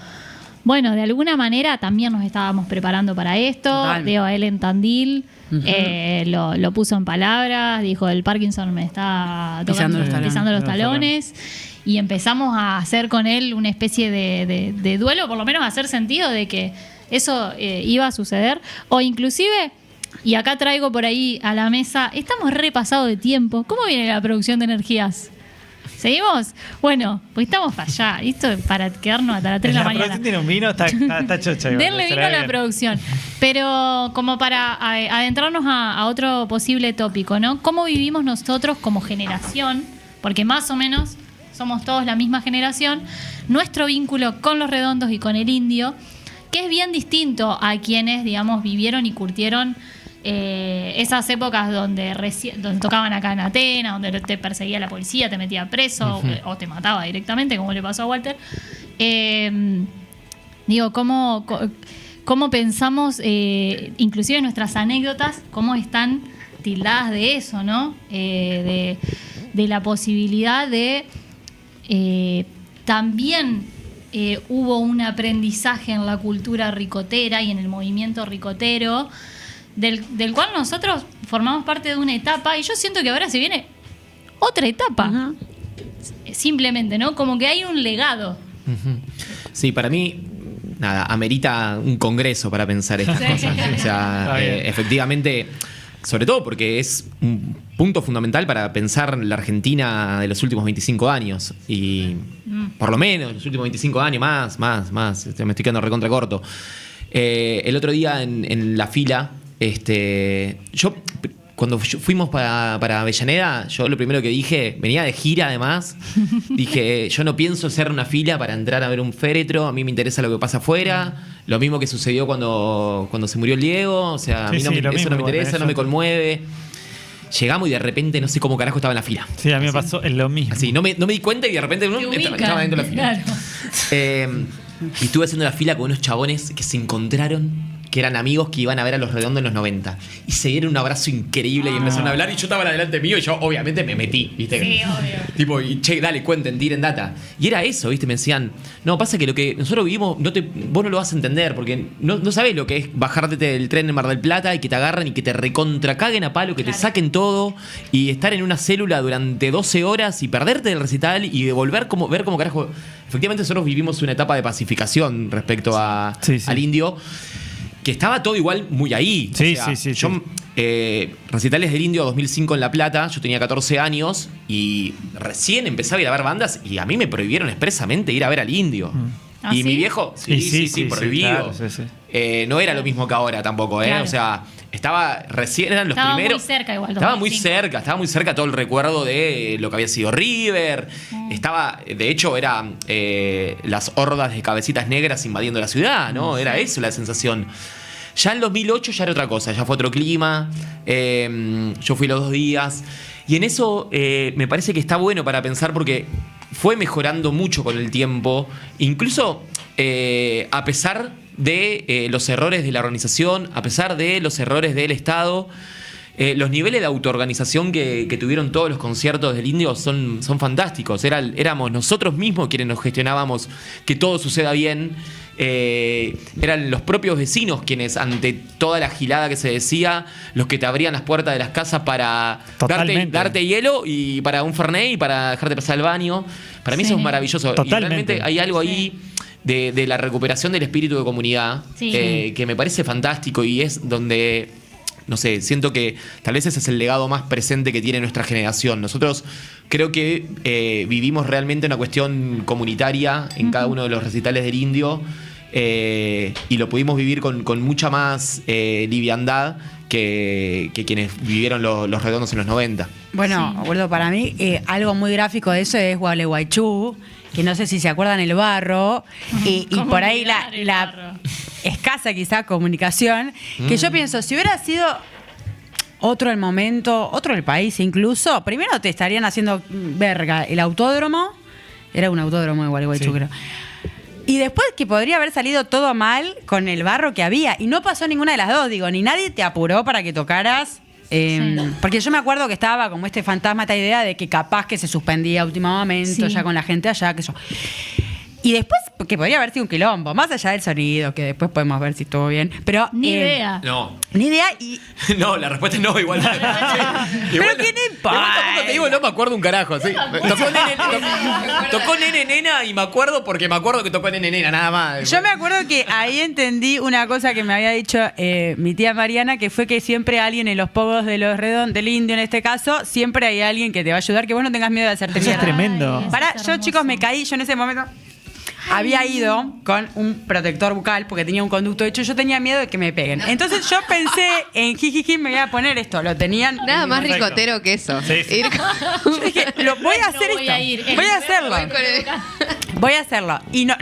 bueno, de alguna manera también nos estábamos preparando para esto. Total. Digo, él en Tandil lo puso en palabras, dijo, el Parkinson me está Pisando los talones. pisando los talones. Y empezamos a hacer con él una especie de duelo, por lo menos a hacer sentido de que eso iba a suceder. O inclusive, y acá traigo por ahí a la mesa, estamos repasados de tiempo. ¿Cómo viene la producción de energías? ¿Seguimos? Bueno, pues estamos para allá. Esto es para quedarnos hasta las 3 de la La mañana. producción tiene un vino, está chocha. igual, Denle se vino la a la ven. producción. Pero como para adentrarnos a otro posible tópico, ¿no? ¿Cómo vivimos nosotros como generación? Porque más o menos somos todos la misma generación. Nuestro vínculo con los Redondos y con el indio, que es bien distinto a quienes, digamos, vivieron y curtieron esas épocas donde tocaban acá en Atenas, donde te perseguía la policía, te metía preso o te mataba directamente, como le pasó a Walter. Digo, ¿cómo pensamos, inclusive nuestras anécdotas, cómo están tildadas de eso, ¿no? De la posibilidad de también hubo un aprendizaje en la cultura ricotera y en el movimiento ricotero, del cual nosotros formamos parte de una etapa, y yo siento que ahora se viene otra etapa. Simplemente, ¿no? Como que hay un legado. Sí, para mí, nada, amerita un congreso para pensar estas Sí. cosas. O sea, Está bien. efectivamente, sobre todo porque es un punto fundamental para pensar la Argentina de los últimos 25 años. Y por lo menos los últimos 25 años, más. Me estoy quedando recontra corto. El otro día en la fila, cuando fuimos para Avellaneda, yo lo primero que dije, venía de gira además, dije, yo no pienso hacer una fila para entrar a ver un féretro, a mí me interesa lo que pasa afuera, lo mismo que sucedió cuando se murió el Diego, o sea, a mí Sí, no sí, me, lo eso mismo no me igual, interesa, eso. no me conmueve. Llegamos y de repente no sé cómo carajo estaba en la fila. Sí, a mí me pasó lo mismo. Así, no me di cuenta y de repente estaba dentro de la fila. Claro. Y estuve haciendo la fila con unos chabones que se encontraron, que eran amigos que iban a ver a Los Redondos en los 90. Y se dieron un abrazo increíble y empezaron a hablar y yo estaba delante mío y yo obviamente me metí, ¿viste? Sí, obvio. Tipo, y che, dale, cuenten, tiren data. Y era eso, ¿viste? Me decían, no, pasa que lo que nosotros vivimos, vos no lo vas a entender porque no sabés lo que es bajarte del tren en Mar del Plata y que te agarren y que te recontracaguen a palo, que te saquen todo y estar en una célula durante 12 horas y perderte del recital y ver cómo carajo. Efectivamente, nosotros vivimos una etapa de pacificación respecto al indio. Que estaba todo igual muy ahí. Sí, O sea, sí. Yo, recitales del Indio 2005 en La Plata, yo tenía 14 años y recién empezaba a ir a ver bandas y a mí me prohibieron expresamente ir a ver al Indio. ¿Ah, Y sí? mi viejo, sí, prohibido. claro, sí. No era lo mismo que ahora tampoco, Claro. O sea, eran los Estaba primeros. muy cerca igual, Estaba 2005. muy cerca todo el recuerdo de lo que había sido River. Estaba, de hecho, era las hordas de cabecitas negras invadiendo la ciudad, ¿no? Era eso la sensación. Ya en 2008 ya era otra cosa, ya fue otro clima. Yo fui los 2 días. Y en eso me parece que está bueno para pensar porque fue mejorando mucho con el tiempo. Incluso a pesar de los errores de la organización, a pesar de los errores del Estado, los niveles de autoorganización que tuvieron todos los conciertos del Indio son fantásticos. Éramos nosotros mismos quienes nos gestionábamos que todo suceda bien. Eran los propios vecinos quienes, ante toda la gilada que se decía, los que te abrían las puertas de las casas para darte hielo y para un fernet y para dejarte pasar al baño. Para mí eso es maravilloso. Totalmente. Y realmente hay algo ahí de la recuperación del espíritu de comunidad que me parece fantástico y es donde, no sé, siento que tal vez ese es el legado más presente que tiene nuestra generación. Nosotros creo que vivimos realmente una cuestión comunitaria en cada uno de los recitales del Indio y lo pudimos vivir con mucha más liviandad que quienes vivieron los Redondos en los 90. Bueno, acuerdo, para mí algo muy gráfico de eso es Gualeguaychú, que no sé si se acuerdan el barro, y ¿Cómo por ahí olvidar el la barro? escasa quizá comunicación, que yo pienso, si hubiera sido otro el momento, otro el país incluso. Primero te estarían haciendo verga el autódromo. Era un autódromo de Gualeguaychú, Sí. creo. Y después que podría haber salido todo mal con el barro que había. Y no pasó ninguna de las dos, digo, ni nadie te apuró para que tocaras. Porque yo me acuerdo que estaba como este fantasma, esta idea de que capaz que se suspendía a último momento, Sí. ya con la gente allá, que yo. Y después, que podría haber sido un quilombo, más allá del sonido, que después podemos ver si estuvo bien. Pero Ni idea. No. ni idea y. No, la respuesta es no, igual. Pero qué no importa. Igual tampoco te digo, no me acuerdo un carajo, sí. Tocó nene nena y me acuerdo porque me acuerdo que tocó nene nena, nada más. Yo me acuerdo que ahí entendí una cosa que me había dicho mi tía Mariana, que fue que siempre alguien en los pogos de los redondos, del indio en este caso, siempre hay alguien que te va a ayudar, que vos no tengas miedo de hacerte Eso es mierda. tremendo. Ay, Pará, eso es yo hermoso. chicos me caí, yo en ese momento había ido con un protector bucal porque tenía un conducto hecho, yo tenía miedo de que me peguen. Entonces yo pensé en jijiji, me voy a poner esto, lo tenían. Nada más Perfecto. ricotero que eso. Sí, sí. Ir Yo dije, voy a hacer No voy esto. a ir. Voy a hacerlo. con el- Voy a hacerlo. Y no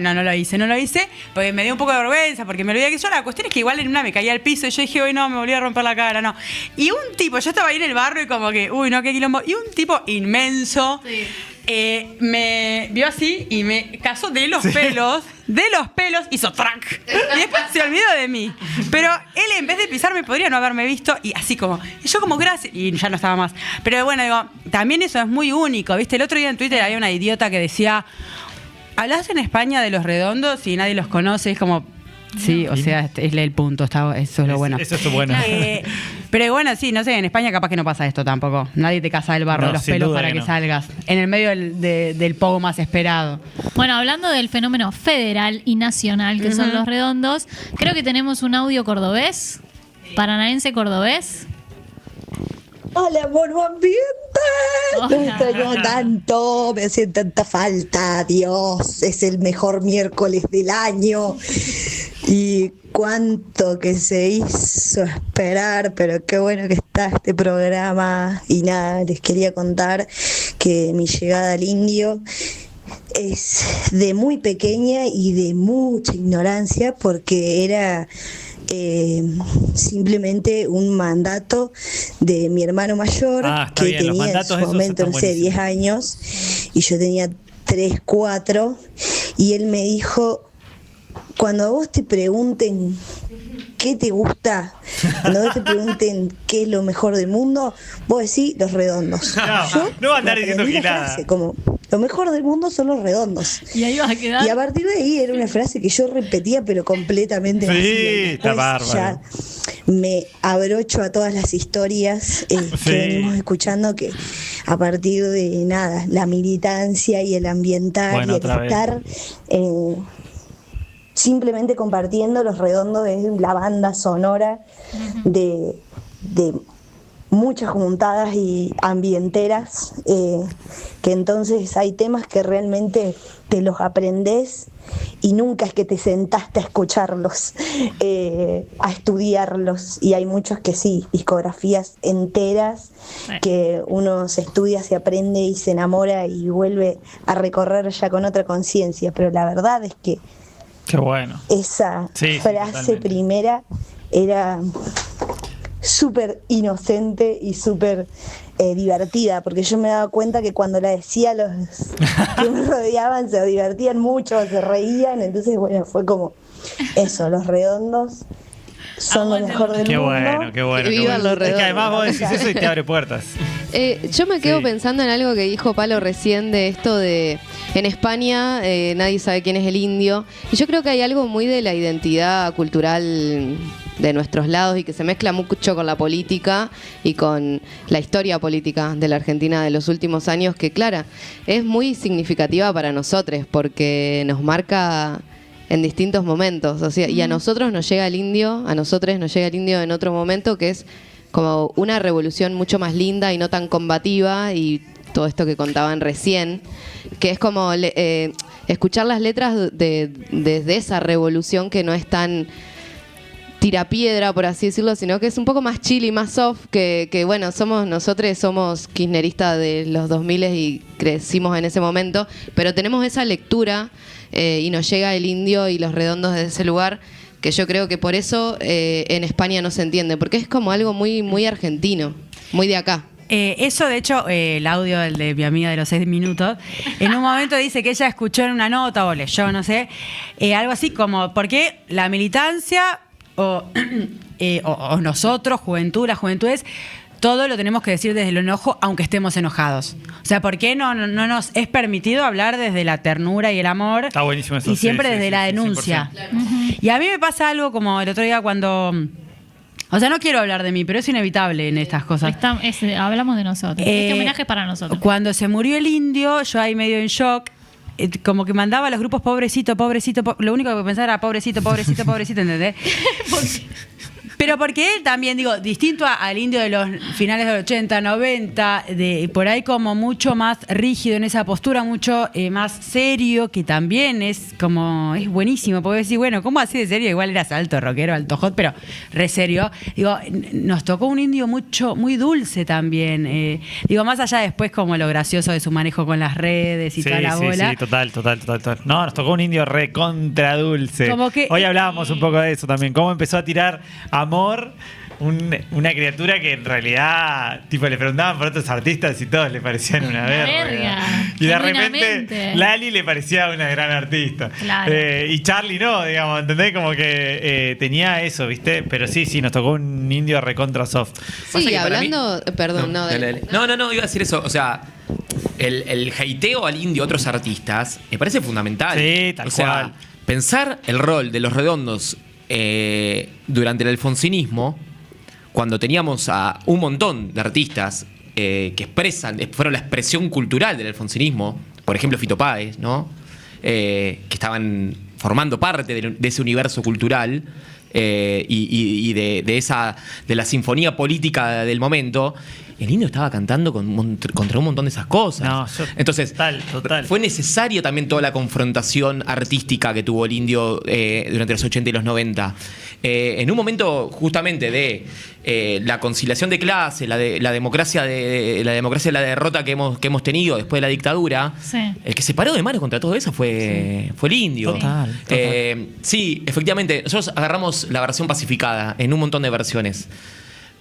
lo hice, porque me dio un poco de vergüenza, porque me olvidé que yo. La cuestión es que igual en una me caía al piso y yo dije, uy, no, me volví a romper la cara, no. Y un tipo, yo estaba ahí en el barrio y como que, uy, no, qué quilombo. Y un tipo inmenso me vio así y me cazó de los pelos, hizo track. Y después se olvidó de mí. Pero él en vez de pisarme podría no haberme visto y así como, y yo como gracias, y ya no estaba más. Pero bueno, digo, también eso es muy único, ¿viste? El otro día en Twitter había una idiota que decía, hablas en España de los redondos y nadie los conoce, es como, sí, o sea, es el punto, eso es lo bueno. Eso es lo bueno. Pero bueno, sí, no sé, en España capaz que no pasa esto tampoco. Nadie te caza el barro No, de los sin pelos duda para que que no. salgas. En el medio del pogo más esperado. Bueno, hablando del fenómeno federal y nacional que son los redondos, creo que tenemos un audio cordobés, paranaense cordobés. Hola, monoambiente. Hola. Me extraño tanto, me hacen tanta falta. Dios, es el mejor miércoles del año. Y cuánto que se hizo esperar, pero qué bueno que está este programa. Y nada, les quería contar que mi llegada al indio es de muy pequeña y de mucha ignorancia, porque era simplemente un mandato de mi hermano mayor, Está que bien, los tenía en mandatos su esos momento, están no sé, buenísimos. 10 años, y yo tenía 3, 4, y él me dijo, cuando a vos te pregunten qué te gusta, cuando a vos te pregunten qué es lo mejor del mundo, vos decís los redondos. No, no va a andar me diciendo aprendí la gilada. frase, como, lo mejor del mundo son los redondos. Y ahí vas a quedar. Y a partir de ahí era una frase que yo repetía, pero completamente Sí, vacía. Y está después bárbaro. ya me abrocho a todas las historias Sí. que venimos escuchando, que a partir de nada, la militancia y el ambiental Bueno, y otra el vez. estar simplemente compartiendo los redondos de la banda sonora de muchas juntadas y ambienteras, que entonces hay temas que realmente te los aprendés y nunca es que te sentaste a escucharlos, a estudiarlos, y hay muchos que sí, discografías enteras que uno se estudia, se aprende y se enamora y vuelve a recorrer ya con otra conciencia, pero la verdad es que Qué bueno. esa Sí, sí, frase totalmente. primera era súper inocente y súper divertida, porque yo me daba cuenta que cuando la decía los que me rodeaban se divertían mucho, se reían, entonces bueno, fue como eso, los redondos son lo mejor del Qué mundo. bueno, qué bueno. Que qué vivan bueno. los Es que además vos redondos. decís eso y te abre puertas. Yo me quedo Sí. pensando en algo que dijo Palo recién de esto de en España nadie sabe quién es el indio. Y yo creo que hay algo muy de la identidad cultural de nuestros lados y que se mezcla mucho con la política y con la historia política de la Argentina de los últimos años, que claro, es muy significativa para nosotros porque nos marca en distintos momentos. O sea, y a nosotros nos llega el indio, a nosotros nos llega el indio en otro momento que es como una revolución mucho más linda y no tan combativa, y todo esto que contaban recién, que es como escuchar las letras desde esa revolución que no es tan tirapiedra, por así decirlo, sino que es un poco más chill y más soft, que bueno, nosotros somos kirchneristas de los 2000 y crecimos en ese momento, pero tenemos esa lectura y nos llega el indio y los redondos desde ese lugar que yo creo que por eso en España no se entiende, porque es como algo muy, muy argentino, muy de acá. Eso, de hecho, el audio el de mi amiga de los 6 minutos, en un momento dice que ella escuchó en una nota o leyó, no sé, algo así como, ¿por qué la militancia o nosotros, juventud, las juventudes, todo lo tenemos que decir desde el enojo, aunque estemos enojados? O sea, ¿por qué no nos es permitido hablar desde la ternura y el amor? Está buenísimo eso. Y siempre desde la denuncia. 100%. Y a mí me pasa algo como el otro día cuando... O sea, no quiero hablar de mí, pero es inevitable en estas cosas. Hablamos de nosotros. Este homenaje es para nosotros. Cuando se murió el indio, yo ahí medio en shock, como que mandaba a los grupos pobrecito, lo único que pensaba era pobrecito, ¿entendés? Pero porque él también, digo, distinto al indio de los finales de los 80, 90, por ahí como mucho más rígido en esa postura, mucho más serio, que también es buenísimo. Porque decir, bueno, ¿cómo así de serio? Igual eras alto rockero, alto hot, pero re serio. Digo, nos tocó un indio muy dulce también. Digo, más allá después como lo gracioso de su manejo con las redes y toda la bola. Sí, total. No, nos tocó un indio recontra dulce. Hoy hablábamos un poco de eso también, cómo empezó a tirar amor, una criatura que en realidad tipo le preguntaban por otros artistas y todos le parecían una verga. Y de repente Lali le parecía una gran artista. Claro. Y Charlie no, digamos, ¿entendés? Como que tenía eso, ¿viste? Pero sí, nos tocó un indio recontra soft. Sí, hablando... Perdón, no. Dale. No, iba a decir eso. O sea, el hateo al indio a otros artistas me parece fundamental. Sí, tal cual. Pensar el rol de Los Redondos durante el alfonsinismo, cuando teníamos a un montón de artistas que fueron la expresión cultural del alfonsinismo, por ejemplo Fito Páez, ¿no? Que estaban formando parte de ese universo cultural y de la sinfonía política del momento. El indio estaba cantando contra un montón de esas cosas. Entonces, total. fue necesario también toda la confrontación artística que tuvo el indio durante los 80 y los 90. En un momento justamente de la conciliación de clase, la democracia de la derrota que hemos tenido después de la dictadura, el que se paró de mano contra todo eso fue el indio. Total. Sí, efectivamente, nosotros agarramos la versión pacificada en un montón de versiones.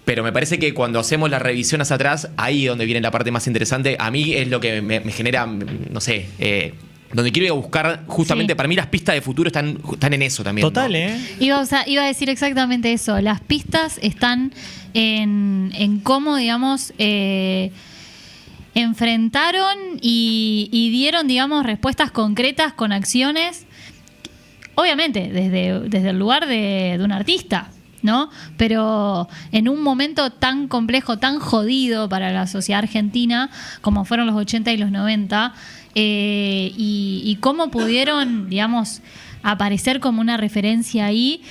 Pero me parece que cuando hacemos la revisión hacia atrás, ahí es donde viene la parte más interesante. A mí es lo que me genera, no sé, donde quiero ir a buscar justamente, para mí las pistas de futuro están en eso también. Total, ¿no? Iba a decir exactamente eso. Las pistas están en cómo, digamos, enfrentaron y dieron, digamos, respuestas concretas con acciones, obviamente, desde el lugar de un artista, ¿no? Pero en un momento tan complejo, tan jodido para la sociedad argentina como fueron los 80 y los 90, y cómo pudieron, digamos, aparecer como una referencia ahí,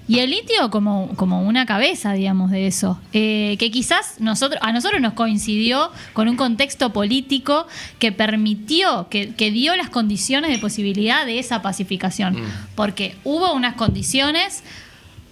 y el indio como una cabeza, digamos, de eso, que quizás a nosotros nos coincidió con un contexto político que permitió, que dio las condiciones de posibilidad de esa pacificación, porque hubo unas condiciones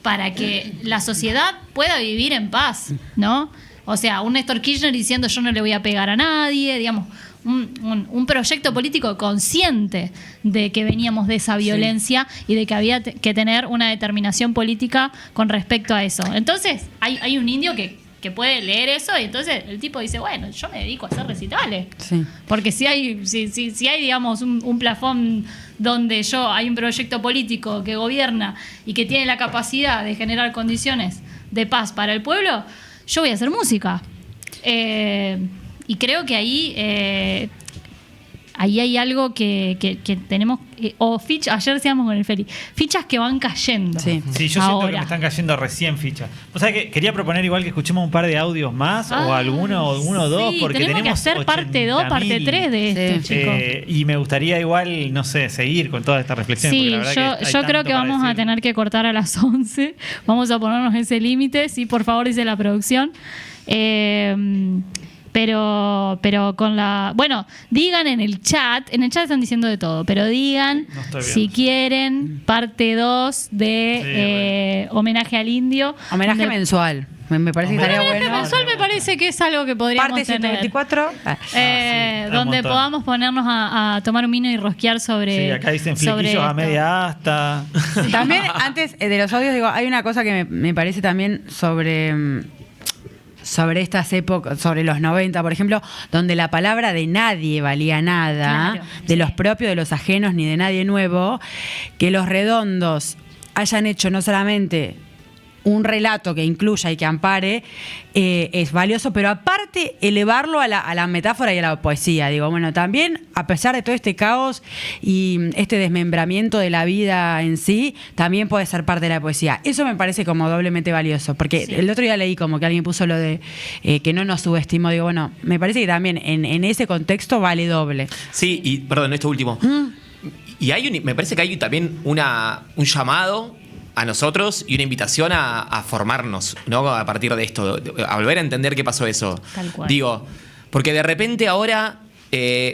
para que la sociedad pueda vivir en paz, ¿no? O sea, un Néstor Kirchner diciendo yo no le voy a pegar a nadie, digamos, un proyecto político consciente de que veníamos de esa violencia y de que había que tener una determinación política con respecto a eso. Entonces, hay un indio que puede leer eso y entonces el tipo dice, bueno, yo me dedico a hacer recitales. Sí. Porque si hay, digamos, un plafón donde hay un proyecto político que gobierna y que tiene la capacidad de generar condiciones de paz para el pueblo, yo voy a hacer música. Y creo que ahí hay algo que tenemos, ayer decíamos con el Feli, fichas que van cayendo. Sí, yo siento que me están cayendo recién fichas. O sea que quería proponer igual que escuchemos un par de audios más, o uno o dos, porque tenemos que hacer parte 2, parte 3 de esto, chicos. Y me gustaría igual, no sé, seguir con toda esta reflexión. Sí, porque la verdad yo creo que vamos a tener que cortar a las 11. Vamos a ponernos ese límite, sí, por favor, dice la producción. Pero con bueno, digan en el chat están diciendo de todo, pero digan si quieren parte 2 de homenaje al indio. Homenaje mensual. Me parece que Pero estaría el viaje bueno. mensual me parece que es algo que podríamos Parte tener. 124. un Donde montón. podamos ponernos a tomar un vino y rosquear sobre. Sí, acá dicen sobre flequillos a esto. media asta. También, antes de los audios, digo, hay una cosa que me parece también sobre estas épocas, sobre los 90, por ejemplo, donde la palabra de nadie valía nada, Claro, de sí. los propios, de los ajenos, ni de nadie nuevo, que los Redondos hayan hecho no solamente un relato que incluya y que ampare, es valioso, pero aparte elevarlo a la metáfora y a la poesía. Digo, bueno, también a pesar de todo este caos y este desmembramiento de la vida en sí, también puede ser parte de la poesía. Eso me parece como doblemente valioso, porque Sí. el otro día leí como que alguien puso lo de que no nos subestimó. Digo, bueno, me parece que también en ese contexto vale doble. Sí, y perdón, esto último. Y me parece que hay también un llamado a nosotros y una invitación a formarnos, ¿no? A partir de esto, a volver a entender qué pasó eso. Tal cual. Digo, porque de repente ahora,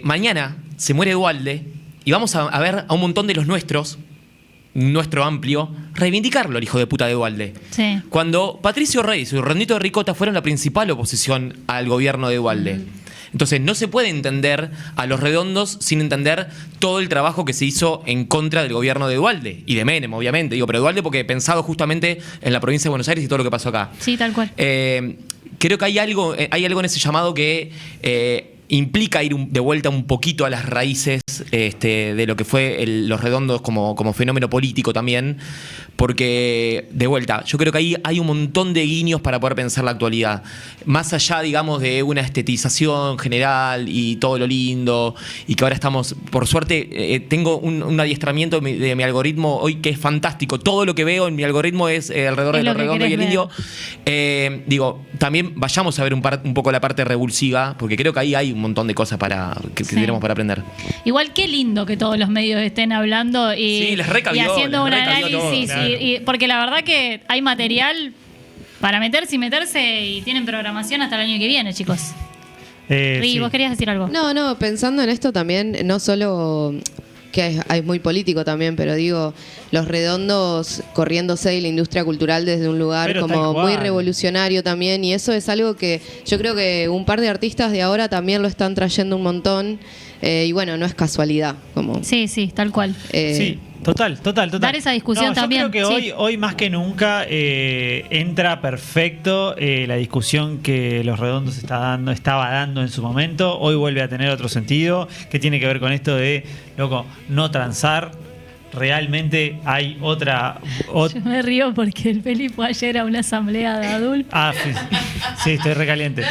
mañana, se muere Duhalde y vamos a ver a un montón de los nuestro amplio, reivindicarlo, el hijo de puta de Duhalde. Sí. Cuando Patricio Rey y Rondito de Ricota fueron la principal oposición al gobierno de Duhalde. Entonces no se puede entender a los Redondos sin entender todo el trabajo que se hizo en contra del gobierno de Duhalde y de Menem, obviamente. Digo, pero Duhalde porque pensado justamente en la provincia de Buenos Aires y todo lo que pasó acá. Sí, tal cual. Creo que hay algo en ese llamado que implica ir de vuelta un poquito a las raíces de lo que fue los Redondos como fenómeno político también, porque de vuelta, yo creo que ahí hay un montón de guiños para poder pensar la actualidad, más allá, digamos, de una estetización general y todo lo lindo, y que ahora estamos, por suerte, tengo un adiestramiento de mi algoritmo hoy que es fantástico, todo lo que veo en mi algoritmo es alrededor Es de lo los que Redondos y el querés indio. Digo, también vayamos a ver un poco la parte revulsiva, porque creo que ahí hay un montón de cosas que Sí. tenemos para aprender. Igual qué lindo que todos los medios estén hablando y, Sí, les recabió, y haciendo un les recabió análisis. todo, claro. Porque la verdad que hay material para meterse y meterse y tienen programación hasta el año que viene, chicos. Ri, Sí. ¿vos querías decir algo? No, pensando en esto también, no solo que es muy político también, pero digo, los Redondos corriéndose de la industria cultural desde un lugar Pero tal como cual. muy revolucionario también, y eso es algo que yo creo que un par de artistas de ahora también lo están trayendo un montón, y bueno, no es casualidad. Como, Sí, sí, tal cual. Sí, total. Dar esa discusión también, Yo creo que sí. hoy más que nunca entra perfecto la discusión que Los Redondos estaba dando en su momento. Hoy vuelve a tener otro sentido, que tiene que ver con esto de, loco, no transar. Realmente hay otra... Yo me río porque el Feli fue ayer a una asamblea de adultos. Sí, estoy recaliente.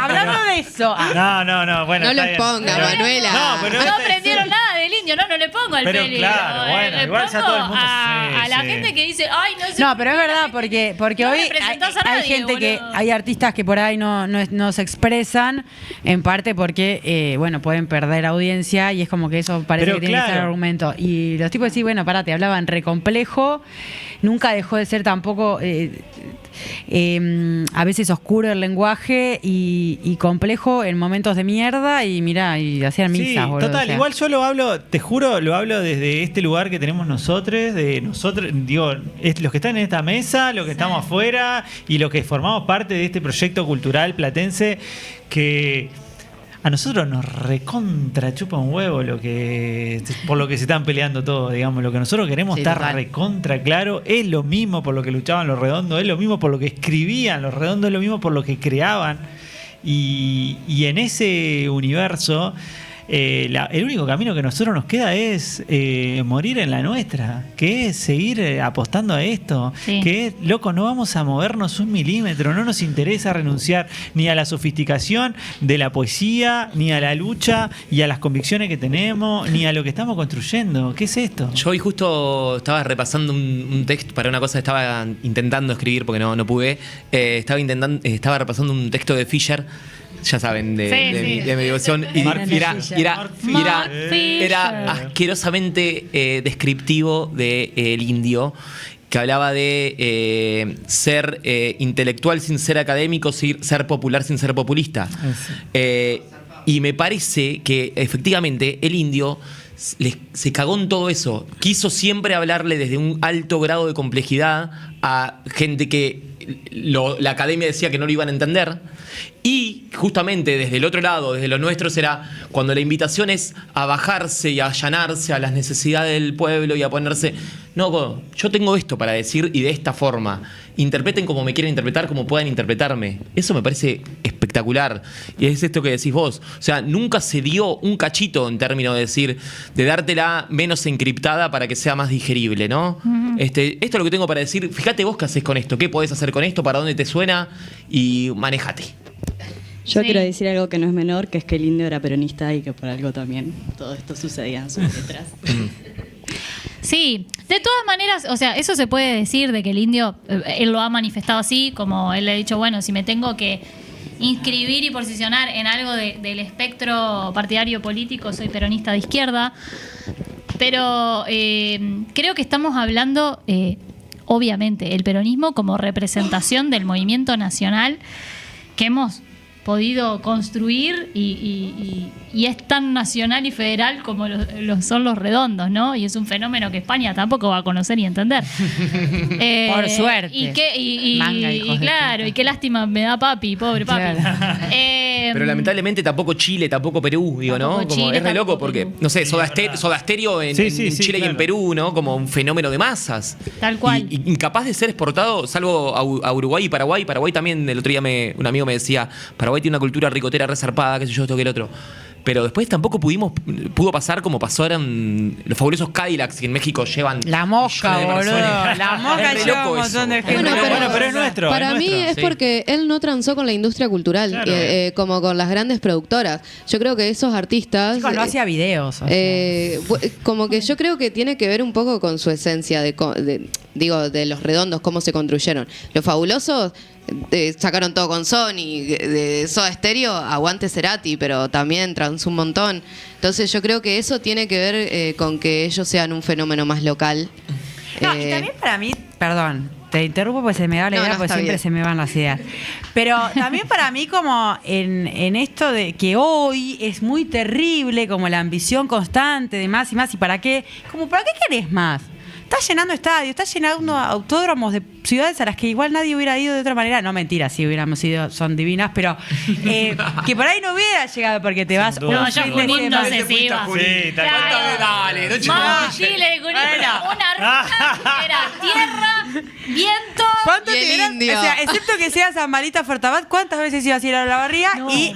Hablando de eso. No, bueno. No está lo bien. ponga, Pero- Manuela. No, pero No aprendieron nada del indio, no le pongo al Pero Feli. claro, bueno, le igual ya pongo todo el mundo a la sí. gente que dice, ay, no sé. No, por pero es qué la verdad, gente- porque no hoy representás a hay nadie, gente que, boludo. hay artistas que por ahí no se expresan, en parte porque, bueno, pueden perder audiencia y es como que eso parece Pero que tiene que ser el claro. argumento. Y los tipos decían, bueno, pará, te hablaban re complejo, nunca dejó de ser tampoco... a veces oscuro el lenguaje y complejo en momentos de mierda y mirá, y hacían misas, Sí, boludo, total, o sea. igual yo lo hablo, te juro, lo hablo desde este lugar que tenemos nosotros, digo, los que están en esta mesa, los que estamos afuera y los que formamos parte de este proyecto cultural platense que a nosotros nos recontra chupa un huevo por lo que se están peleando todos, digamos, lo que nosotros queremos Sí, estar total. recontra claro, es lo mismo por lo que luchaban los Redondos, es lo mismo por lo que escribían los Redondos, es lo mismo por lo que creaban. Y en ese universo, el único camino que a nosotros nos queda es morir en la nuestra, que es seguir apostando a esto, Sí. que es, loco, no vamos a movernos un milímetro, no nos interesa renunciar ni a la sofisticación de la poesía, ni a la lucha y a las convicciones que tenemos, ni a lo que estamos construyendo. ¿Qué es esto? Yo hoy justo estaba repasando un texto para una cosa que estaba intentando escribir porque no pude. Estaba repasando un texto de Fisher, ya saben, de mi devoción. Y Mark era, Fisher. era- Mark era- Fisher. era asquerosamente descriptivo del indio, que hablaba de ser intelectual sin ser académico, ser popular sin ser populista. Y me parece que efectivamente el indio se cagó en todo eso. Quiso siempre hablarle desde un alto grado de complejidad a gente que la academia decía que no lo iban a entender. Y justamente desde el otro lado, desde los nuestros, era cuando la invitación es a bajarse y a allanarse a las necesidades del pueblo y a ponerse... No, yo tengo esto para decir y de esta forma. Interpreten como me quieren interpretar, como puedan interpretarme. Eso me parece espectacular. Y es esto que decís vos. O sea, nunca se dio un cachito en términos de decir, de dártela menos encriptada para que sea más digerible, ¿no? Esto es lo que tengo para decir. Fíjate vos qué haces con esto, qué podés hacer con esto, para dónde te suena y manejate. Yo quiero decir algo que no es menor, que es que el indio era peronista y que por algo también todo esto sucedía en sus letras. Sí, de todas maneras, o sea, eso se puede decir de que el indio, él lo ha manifestado así, como él le ha dicho, bueno, si me tengo que inscribir y posicionar en algo del espectro partidario político, soy peronista de izquierda, pero creo que estamos hablando, obviamente, el peronismo como representación del movimiento nacional que hemos podido construir y es tan nacional y federal como son los redondos, ¿no? Y es un fenómeno que España tampoco va a conocer y entender. Por suerte. Y claro, y qué lástima me da papi, pobre papi. Claro. Pero lamentablemente tampoco Chile, tampoco Perú, digo, ¿no? Tampoco Como Chile, es re loco tampoco porque, Perú. no sé, Soda Stereo en Chile y en Perú, ¿no? Como un fenómeno de masas. Tal cual. Y incapaz de ser exportado, salvo a Uruguay y Paraguay. Paraguay también, el otro día un amigo me decía, Paraguay tiene una cultura ricotera resarpada, qué sé yo, esto que el otro. Pero después tampoco pudo pasar como pasaron los fabulosos Cadillacs que en México llevan... La mosca, millones de boludo. personas. La mosca Es re lleva loco un montón de eso. gente. Pero es nuestro. Para es mí nuestro. es porque él no transó con la industria cultural, Claro. como con las grandes productoras. Yo creo que esos artistas... Chicos, no hacía videos. O sea. Como que yo creo que tiene que ver un poco con su esencia de los redondos, cómo se construyeron. Los fabulosos sacaron todo con Sony, de Soda Stereo, aguante Cerati, pero también transó un montón. Entonces yo creo que eso tiene que ver con que ellos sean un fenómeno más local. No, y también para mí, perdón, te interrumpo porque se me va la idea, porque está siempre bien. se me van las ideas. Pero también para mí como en esto de que hoy es muy terrible, como la ambición constante de más y más, ¿y para qué? Como, ¿para qué querés más? Estás llenando estadios, estás llenando autódromos de ciudades a las que igual nadie hubiera ido de otra manera. No, mentira, si hubiéramos ido, son divinas, pero que por ahí no hubiera llegado porque te vas duda. No, yo fin de Junín no semana. sé si iba. Sí, tal cual. Claro. Dale, no Vamos, Chile, Junín, una ruta que era tierra, viento. ¿Cuánto Y el te dieron? indio. O sea, excepto que seas San Marita Fortabat, ¿cuántas veces ibas a ir a la barría? No, Y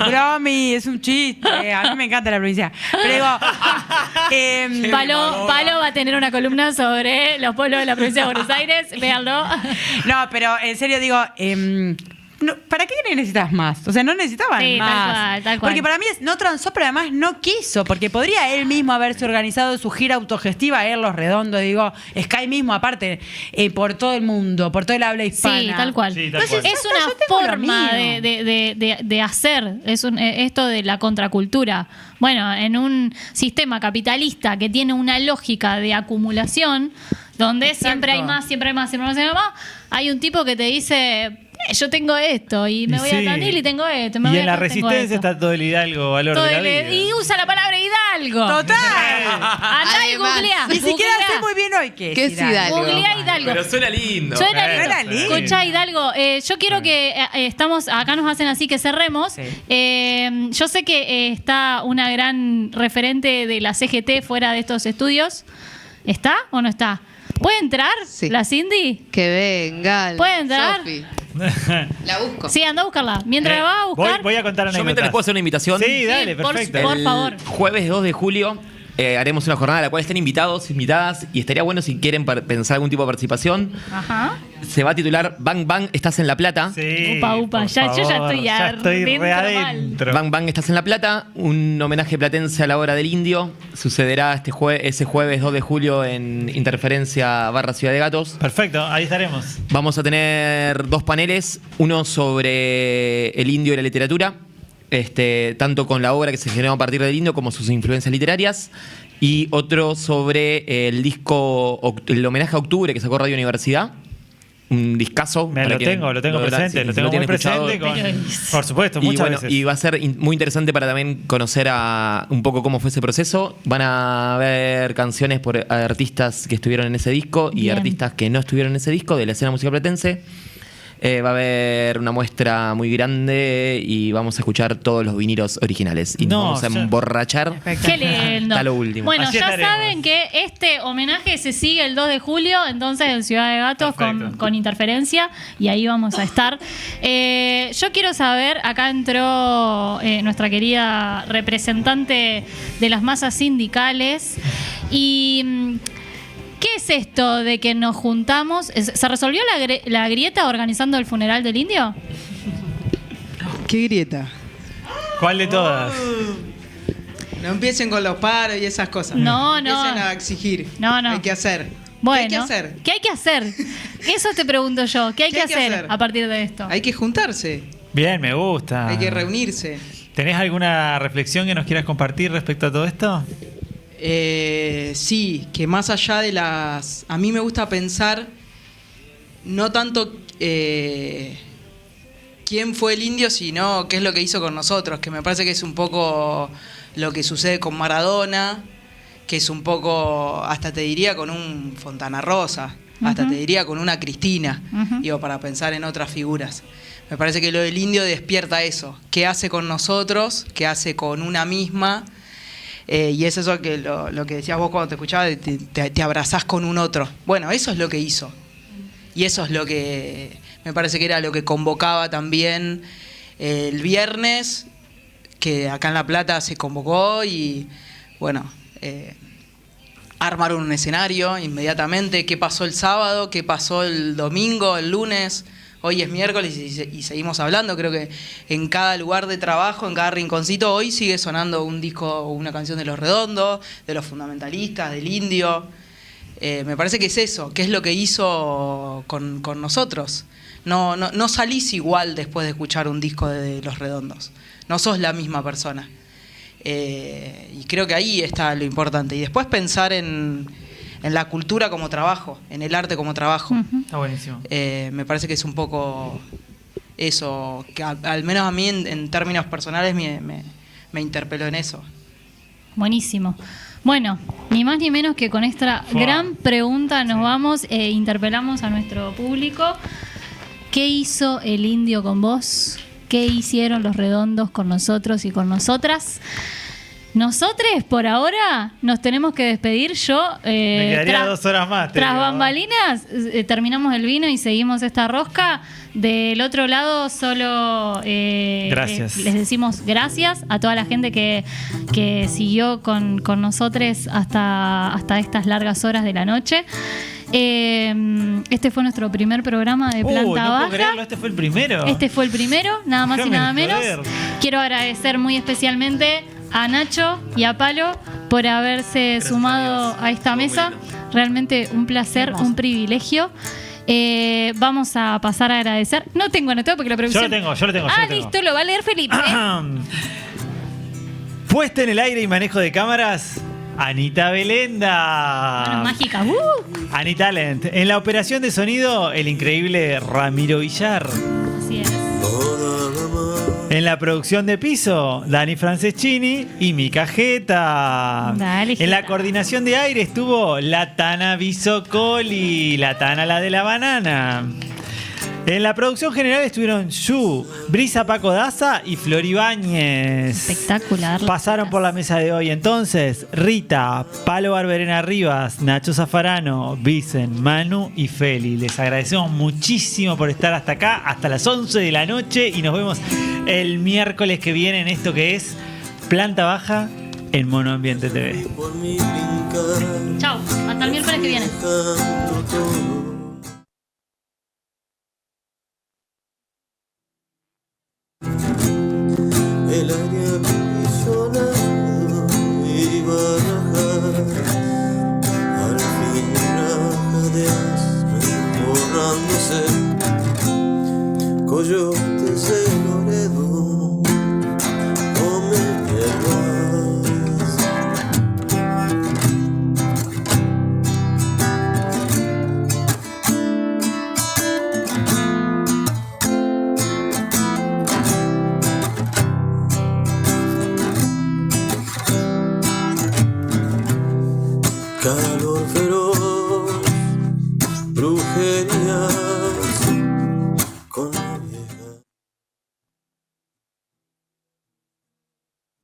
Bromi, es un chiste. A mí me encanta la provincia. Pero digo, Palo va a tener una columna sobre los pueblos de la provincia de Buenos Aires, véanlo. no, pero en serio digo, ¿para qué necesitas más? O sea, no necesitaban Sí, tal más. cual, tal cual. Porque para mí no transó, pero además no quiso, porque podría él mismo haberse organizado su gira autogestiva, él Los Redondos, digo, Sky mismo, aparte, por todo el mundo, por todo el habla hispana. Sí, tal cual. Sí, tal Entonces, cual. es Yo una tengo lo forma mío. de hacer esto de la contracultura. Bueno, en un sistema capitalista que tiene una lógica de acumulación, donde Exacto. siempre hay más, siempre hay más, siempre hay más, hay un tipo que te dice, yo tengo esto, y me voy a Sí. Tandil y tengo esto, me Y voy en a la acá, tengo resistencia esto. está todo el hidalgo valor Todo de la el- vida. y usa la palabra Hidalgo. ¡Total! Andá y Además, googleá. Ni siquiera googleá. sé muy bien hoy qué ¿Qué es Hidalgo? Googleá Hidalgo. Pero suena lindo. Suena Suena lindo. lindo. Escuchá, Hidalgo, yo quiero que estamos, acá nos hacen así que cerremos. Sí. Yo sé que está una gran referente de la CGT fuera de estos estudios. ¿Está o no está? ¿Puede entrar Sí. la Cindy? Que venga. ¿Puede entrar? Sofi. La busco. Sí, anda a buscarla. Mientras la vas a buscar. Voy a contar Yo mientras les puedo hacer una invitación. Sí, dale, por- perfecto. por favor. El jueves 2 de julio haremos una jornada a la cual estén invitados, invitadas, y estaría bueno si quieren pensar algún tipo de participación. Ajá. Se va a titular Bang Bang, estás en La Plata. Sí, Upa, upa, por ya- yo ya favor, estoy ya estoy adentro re mal. adentro. Bang Bang, estás en La Plata, un homenaje platense a la obra del indio. Sucederá ese jueves 2 de julio en Interferencia / Ciudad de Gatos. Perfecto, ahí estaremos. Vamos a tener 2 paneles, uno sobre el indio y la literatura, tanto con la obra que se generó a partir del indio como sus influencias literarias, y otro sobre el disco, el homenaje a Octubre que sacó Radio Universidad, un discazo. Lo tengo presente, lo tengo muy presente. Por supuesto, muchas veces. Y va a ser muy interesante para también conocer un poco cómo fue ese proceso. Van a haber canciones por artistas que estuvieron en ese disco y artistas que no estuvieron en ese disco de la escena musical platense. Va a haber una muestra muy grande y vamos a escuchar todos los vinilos originales. Y nos vamos a emborrachar Qué lindo. hasta lo último. Bueno, Así ya estaremos. saben que este homenaje se sigue el 2 de julio, entonces en Ciudad de Gatos con Interferencia, y ahí vamos a estar. Yo quiero saber, acá entró nuestra querida representante de las masas sindicales, y ¿qué es esto de que nos juntamos? ¿Se resolvió la grieta organizando el funeral del indio? ¿Qué grieta? ¿Cuál de todas? No empiecen con los paros y esas cosas. No. Empiecen a exigir. No. Hay que hacer. Bueno, ¿Qué hay que hacer? ¿Qué hay que hacer? Eso te pregunto yo. ¿Qué hay que hacer a partir de esto? Hay que juntarse. Bien, me gusta. Hay que reunirse. ¿Tenés alguna reflexión que nos quieras compartir respecto a todo esto? Sí, que más allá de las... A mí me gusta pensar no tanto quién fue el indio, sino qué es lo que hizo con nosotros, que me parece que es un poco lo que sucede con Maradona, que es un poco, hasta te diría, con un Fontana Rosa, hasta te diría con una Cristina, digo, para pensar en otras figuras. Me parece que lo del indio despierta eso, qué hace con nosotros, qué hace con una misma. Y es eso que lo que decías vos cuando te escuchaba, te abrazás con un otro. Bueno, eso es lo que hizo. Y eso es lo que me parece que era lo que convocaba también el viernes, que acá en La Plata se convocó y, bueno, armaron un escenario inmediatamente. ¿Qué pasó el sábado? ¿Qué pasó el domingo? ¿El lunes? Hoy es miércoles y seguimos hablando. Creo que en cada lugar de trabajo, en cada rinconcito, hoy sigue sonando un disco o una canción de Los Redondos, de Los Fundamentalistas, del Indio. Me parece que es eso, que es lo que hizo con nosotros. No salís igual después de escuchar un disco de Los Redondos. No sos la misma persona. Y creo que ahí está lo importante. Y después pensar en la cultura como trabajo, en el arte como trabajo. Está buenísimo. Me parece que es un poco eso, que al menos a mí en términos personales me interpeló en eso. Buenísimo. Bueno, ni más ni menos que con esta gran pregunta nos vamos e interpelamos a nuestro público. ¿Qué hizo el indio con vos? ¿Qué hicieron Los Redondos con nosotros y con nosotras? Nosotros, por ahora, nos tenemos que despedir. Yo, me quedaría 2 horas más. Tras bambalinas, terminamos el vino y seguimos esta rosca. Del otro lado, solo gracias. Les decimos gracias a toda la gente que siguió con nosotros hasta estas largas horas de la noche. Este fue nuestro primer programa de Planta no Baja. puedo creerlo, este fue el primero. Este fue el primero, nada más y Déjame nada menos. joder. Quiero agradecer muy especialmente a Nacho y a Palo por haberse sumado a esta mesa. Realmente un placer, un privilegio. Vamos a pasar a agradecer. No tengo anotado porque la producción... Yo lo tengo. Listo, lo va a leer Felipe. Puesta en el aire y manejo de cámaras, Anita Belenda. Manos mágicas. Anitalent. En la operación de sonido, el increíble Ramiro Villar. Así es. En la producción de piso, Dani Franceschini y Mica Jeta. Dale, En la Jeta. coordinación de aire estuvo la Tana Bisocoli, la Tana la de la banana. En la producción general estuvieron Yu, Brisa Paco Daza y Flor Ibáñez. Espectacular. Pasaron por la mesa de hoy entonces Rita, Palo Barberena Rivas, Nacho Zafarano, Vicen, Manu y Feli. Les agradecemos muchísimo por estar hasta acá, hasta las 11 de la noche, y nos vemos el miércoles que viene en esto que es Planta Baja en Monoambiente TV. Chao, hasta el miércoles que viene. El aire acondicionado y barajar, al fin rajadeas borrándose, coyotes de Loredo, comen hierbas. calor feroz, brujerías con la vieja.